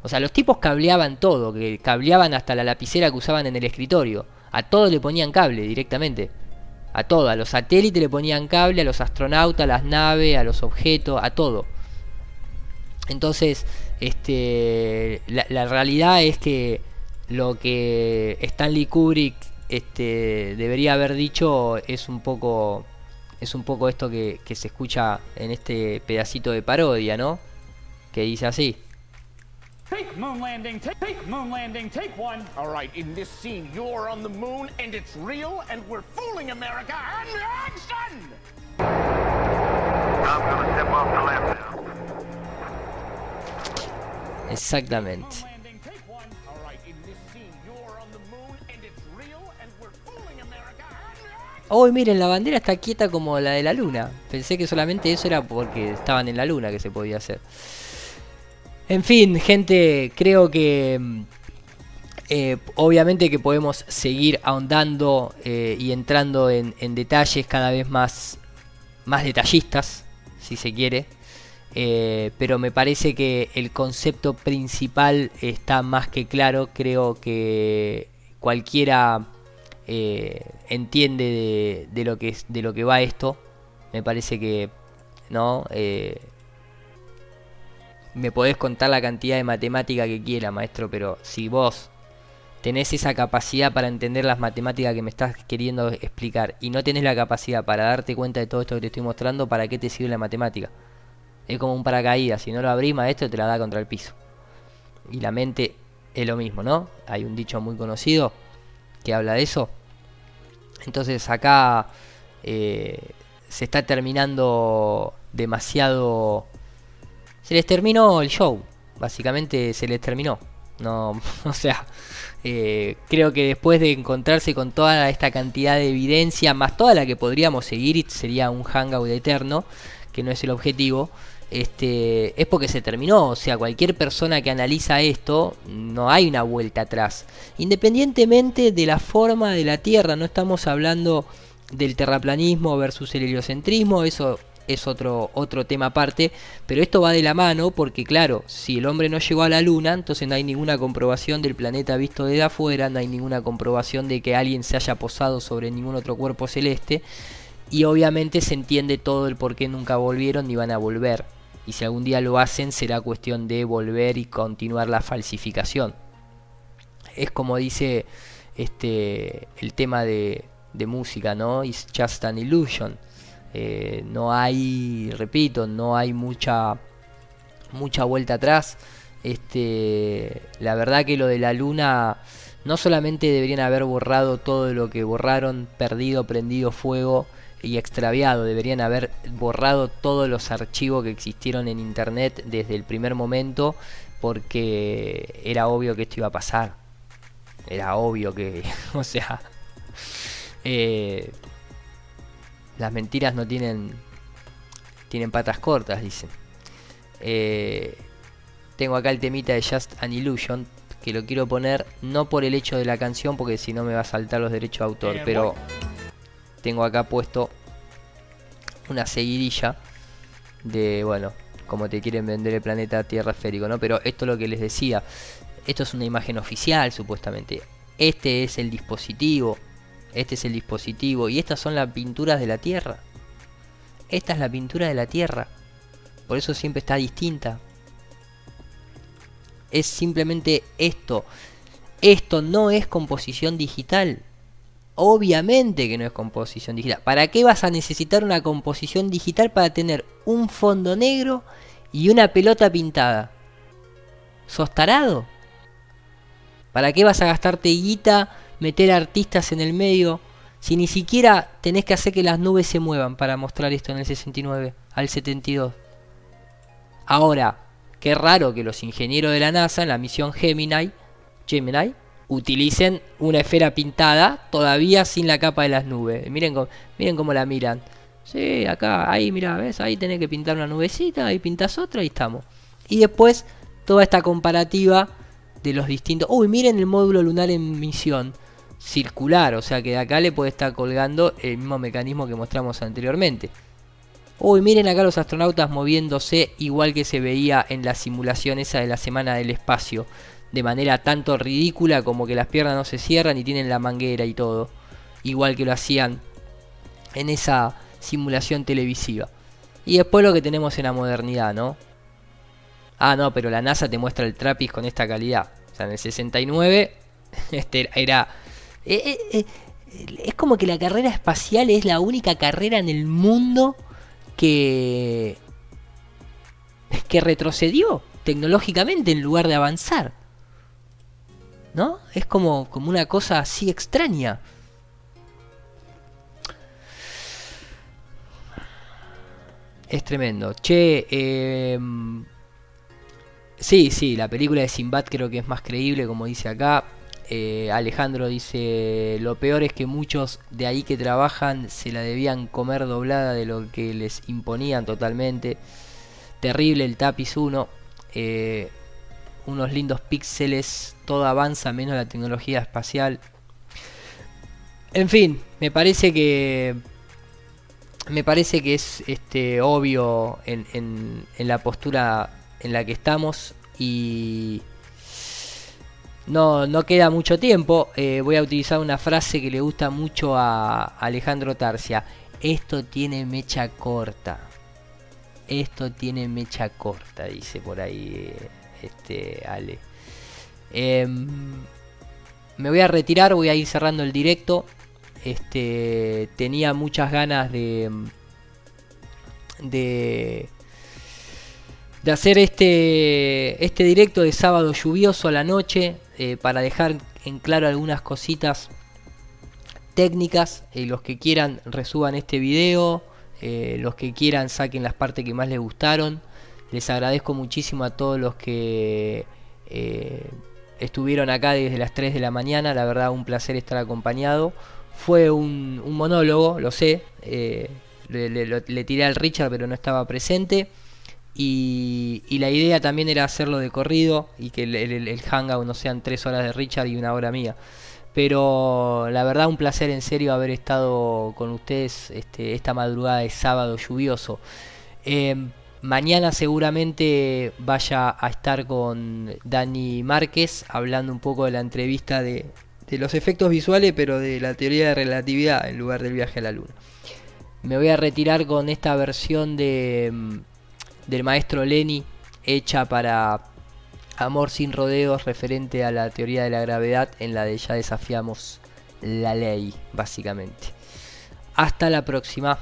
Speaker 3: O sea, los tipos cableaban todo, que cableaban hasta la lapicera que usaban en el escritorio. A todo le ponían cable directamente. A todo, a los satélites le ponían cable, a los astronautas, a las naves, a los objetos, a todo. Entonces, la realidad es que lo que Stanley Kubrick debería haber dicho es un poco esto que se escucha en este pedacito de parodia, ¿no? Que dice así.
Speaker 13: Take moon landing, take moon landing, take one.
Speaker 14: All right, in this scene, you're on the moon and it's real and we're fooling America and action! I'm gonna step off the left now.
Speaker 3: Exactamente. Oh, miren, la bandera está quieta como la de la luna. Pensé que solamente eso era porque estaban en la luna que se podía hacer. En fin, gente, creo que obviamente que podemos seguir ahondando y entrando en detalles cada vez más detallistas, si se quiere. Pero me parece que el concepto principal está más que claro. Creo que cualquiera entiende de lo que va esto. Me parece que no me podés contar la cantidad de matemática que quiera, maestro, pero si vos tenés esa capacidad para entender las matemáticas que me estás queriendo explicar y no tenés la capacidad para darte cuenta de todo esto que te estoy mostrando, ¿para qué te sirve la matemática? Es como un paracaídas, si no lo abrís, maestro, te la da contra el piso. Y la mente es lo mismo, ¿no? Hay un dicho muy conocido que habla de eso. Entonces acá se está terminando demasiado... Se les terminó el show, básicamente se les terminó. No, o sea, creo que después de encontrarse con toda esta cantidad de evidencia, más toda la que podríamos seguir, sería un hangout eterno, que no es el objetivo. Es porque se terminó. O sea, cualquier persona que analiza esto, no hay una vuelta atrás, independientemente de la forma de la Tierra. No estamos hablando del terraplanismo versus el heliocentrismo, eso es otro tema aparte, pero esto va de la mano porque claro, si el hombre no llegó a la luna, entonces no hay ninguna comprobación del planeta visto desde afuera, no hay ninguna comprobación de que alguien se haya posado sobre ningún otro cuerpo celeste, y obviamente se entiende todo el por qué nunca volvieron ni van a volver. Y si algún día lo hacen, será cuestión de volver y continuar la falsificación. Es como dice el tema de música, ¿no? It's just an illusion. No hay, repito, no hay mucha vuelta atrás. La verdad que lo de la luna, no solamente deberían haber borrado todo lo que borraron, perdido, prendido fuego y extraviado, deberían haber borrado todos los archivos que existieron en internet desde el primer momento, porque era obvio que esto iba a pasar. Era obvio que, o sea, las mentiras no tienen patas cortas, dicen. Tengo acá el temita de Just an Illusion, que lo quiero poner no por el hecho de la canción, porque si no me va a saltar los derechos de autor, pero tengo acá puesto una seguidilla de, bueno, como te quieren vender el planeta Tierra esférico, ¿no? Pero esto es lo que les decía, esto es una imagen oficial supuestamente, este es el dispositivo y estas son las pinturas de la Tierra. Esta es la pintura de la Tierra, por eso siempre está distinta. Es simplemente esto no es composición digital. Obviamente que no es composición digital. ¿Para qué vas a necesitar una composición digital para tener un fondo negro y una pelota pintada? ¿Sos tarado? ¿Para qué vas a gastarte guita, meter artistas en el medio, si ni siquiera tenés que hacer que las nubes se muevan para mostrar esto en el 69 al 72? Ahora, qué raro que los ingenieros de la NASA en la misión Gemini utilicen una esfera pintada todavía sin la capa de las nubes. Miren cómo la miran. Sí, acá, ahí, mira, ¿ves? Ahí tenés que pintar una nubecita, ahí pintas otra y estamos. Y después toda esta comparativa de los distintos... Uy, miren el módulo lunar en misión circular, o sea que de acá le puede estar colgando el mismo mecanismo que mostramos anteriormente. Uy, miren acá los astronautas moviéndose igual que se veía en la simulación esa de la semana del espacio, de manera tanto ridícula como que las piernas no se cierran y tienen la manguera y todo, igual que lo hacían en esa simulación televisiva. Y después lo que tenemos en la modernidad, ¿no? Ah, no, pero la NASA te muestra el TRAPPIST con esta calidad. O sea, en el 69 era... es como que la carrera espacial es la única carrera en el mundo que retrocedió tecnológicamente en lugar de avanzar, ¿no? Es como una cosa así extraña. Es tremendo. Che, sí, la película de Sinbad creo que es más creíble, como dice acá. Alejandro dice, lo peor es que muchos de ahí que trabajan se la debían comer doblada de lo que les imponían totalmente. Terrible el Tapiz 1. unos lindos píxeles, todo avanza menos la tecnología espacial. En fin, me parece que es obvio en la postura en la que estamos, y no queda mucho tiempo. Voy a utilizar una frase que le gusta mucho a Alejandro Tarcia: esto tiene mecha corta. Esto tiene mecha corta, dice por ahí Ale. Me voy a retirar, voy a ir cerrando el directo. Tenía muchas ganas de hacer este directo de sábado lluvioso a la noche, para dejar en claro algunas cositas técnicas. Los que quieran resuban este video, los que quieran saquen las partes que más les gustaron. Les agradezco muchísimo a todos los que estuvieron acá desde las 3 de la mañana. La verdad, un placer estar acompañado. Fue un monólogo, lo sé. Le tiré al Richard, pero no estaba presente. Y la idea también era hacerlo de corrido y que el hangout no sean 3 horas de Richard y 1 hora mía. Pero la verdad, un placer en serio haber estado con ustedes esta madrugada de sábado lluvioso. Mañana seguramente vaya a estar con Dani Márquez hablando un poco de la entrevista de los efectos visuales, pero de la teoría de relatividad en lugar del viaje a la luna. Me voy a retirar con esta versión del maestro Lenny, hecha para Amor sin rodeos, referente a la teoría de la gravedad, en la de Ya desafiamos la ley, básicamente. Hasta la próxima.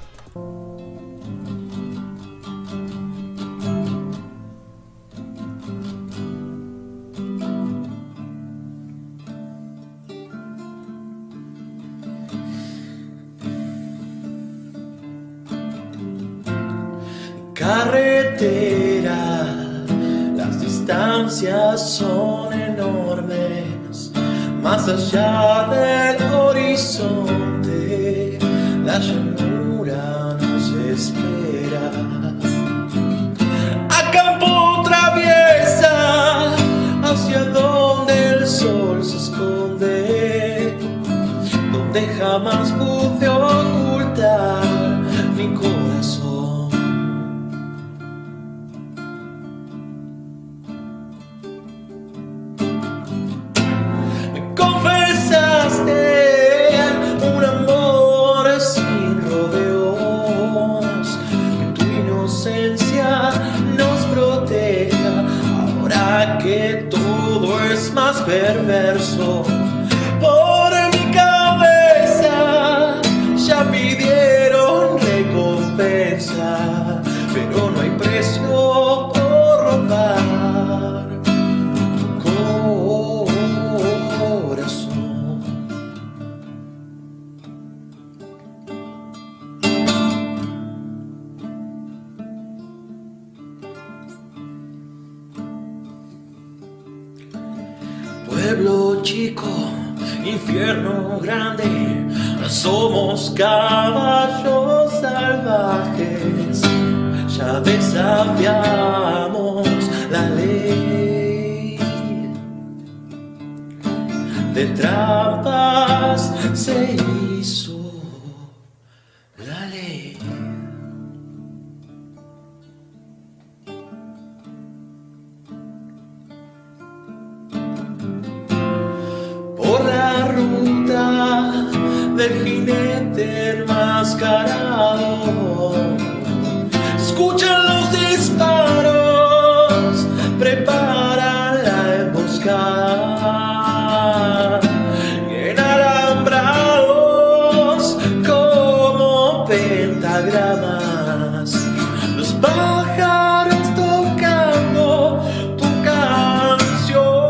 Speaker 15: Carretera, las distancias son enormes, más allá del horizonte, la llanura nos espera. A campo traviesa, hacia donde el sol se esconde, donde jamás pude ocultar mi corazón. Un amor sin rodeos, que tu inocencia nos proteja, ahora que todo es más perverso. Por mi cabeza ya pidieron recompensa, pero no hay precio por robar tu corazón. Pueblo chico, infierno grande, somos caballos salvajes, ya desafiamos la ley. De trampas se hizo la ley. Por la ruta del jinete enmascarado, escuchan los disparos, preparan la emboscada, enalambrados como pentagramas, los pájaros tocando tu canción.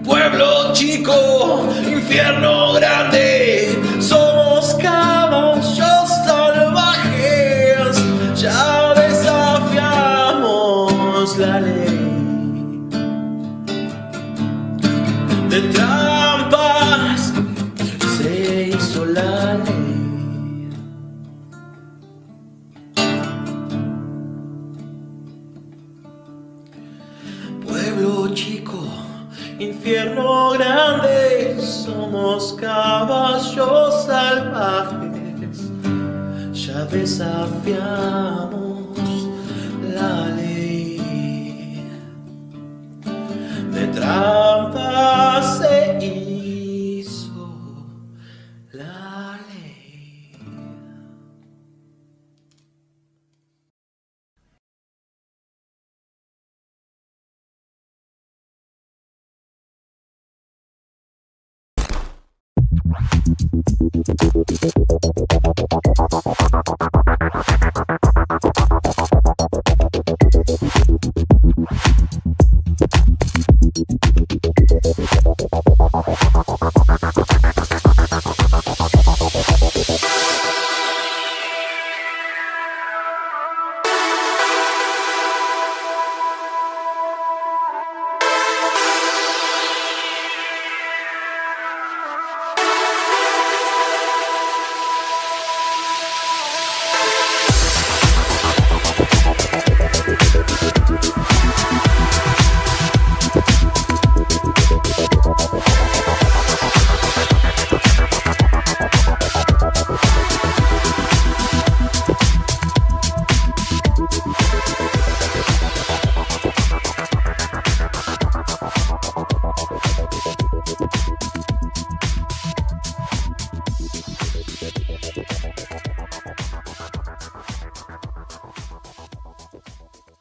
Speaker 15: Pueblo chico, infierno grande, somos caballos salvajes, ya desafiamos la ley. Detrás chico, infierno grande, somos caballos salvajes, ya desafiamos la ley. De trampa se hizo la ley.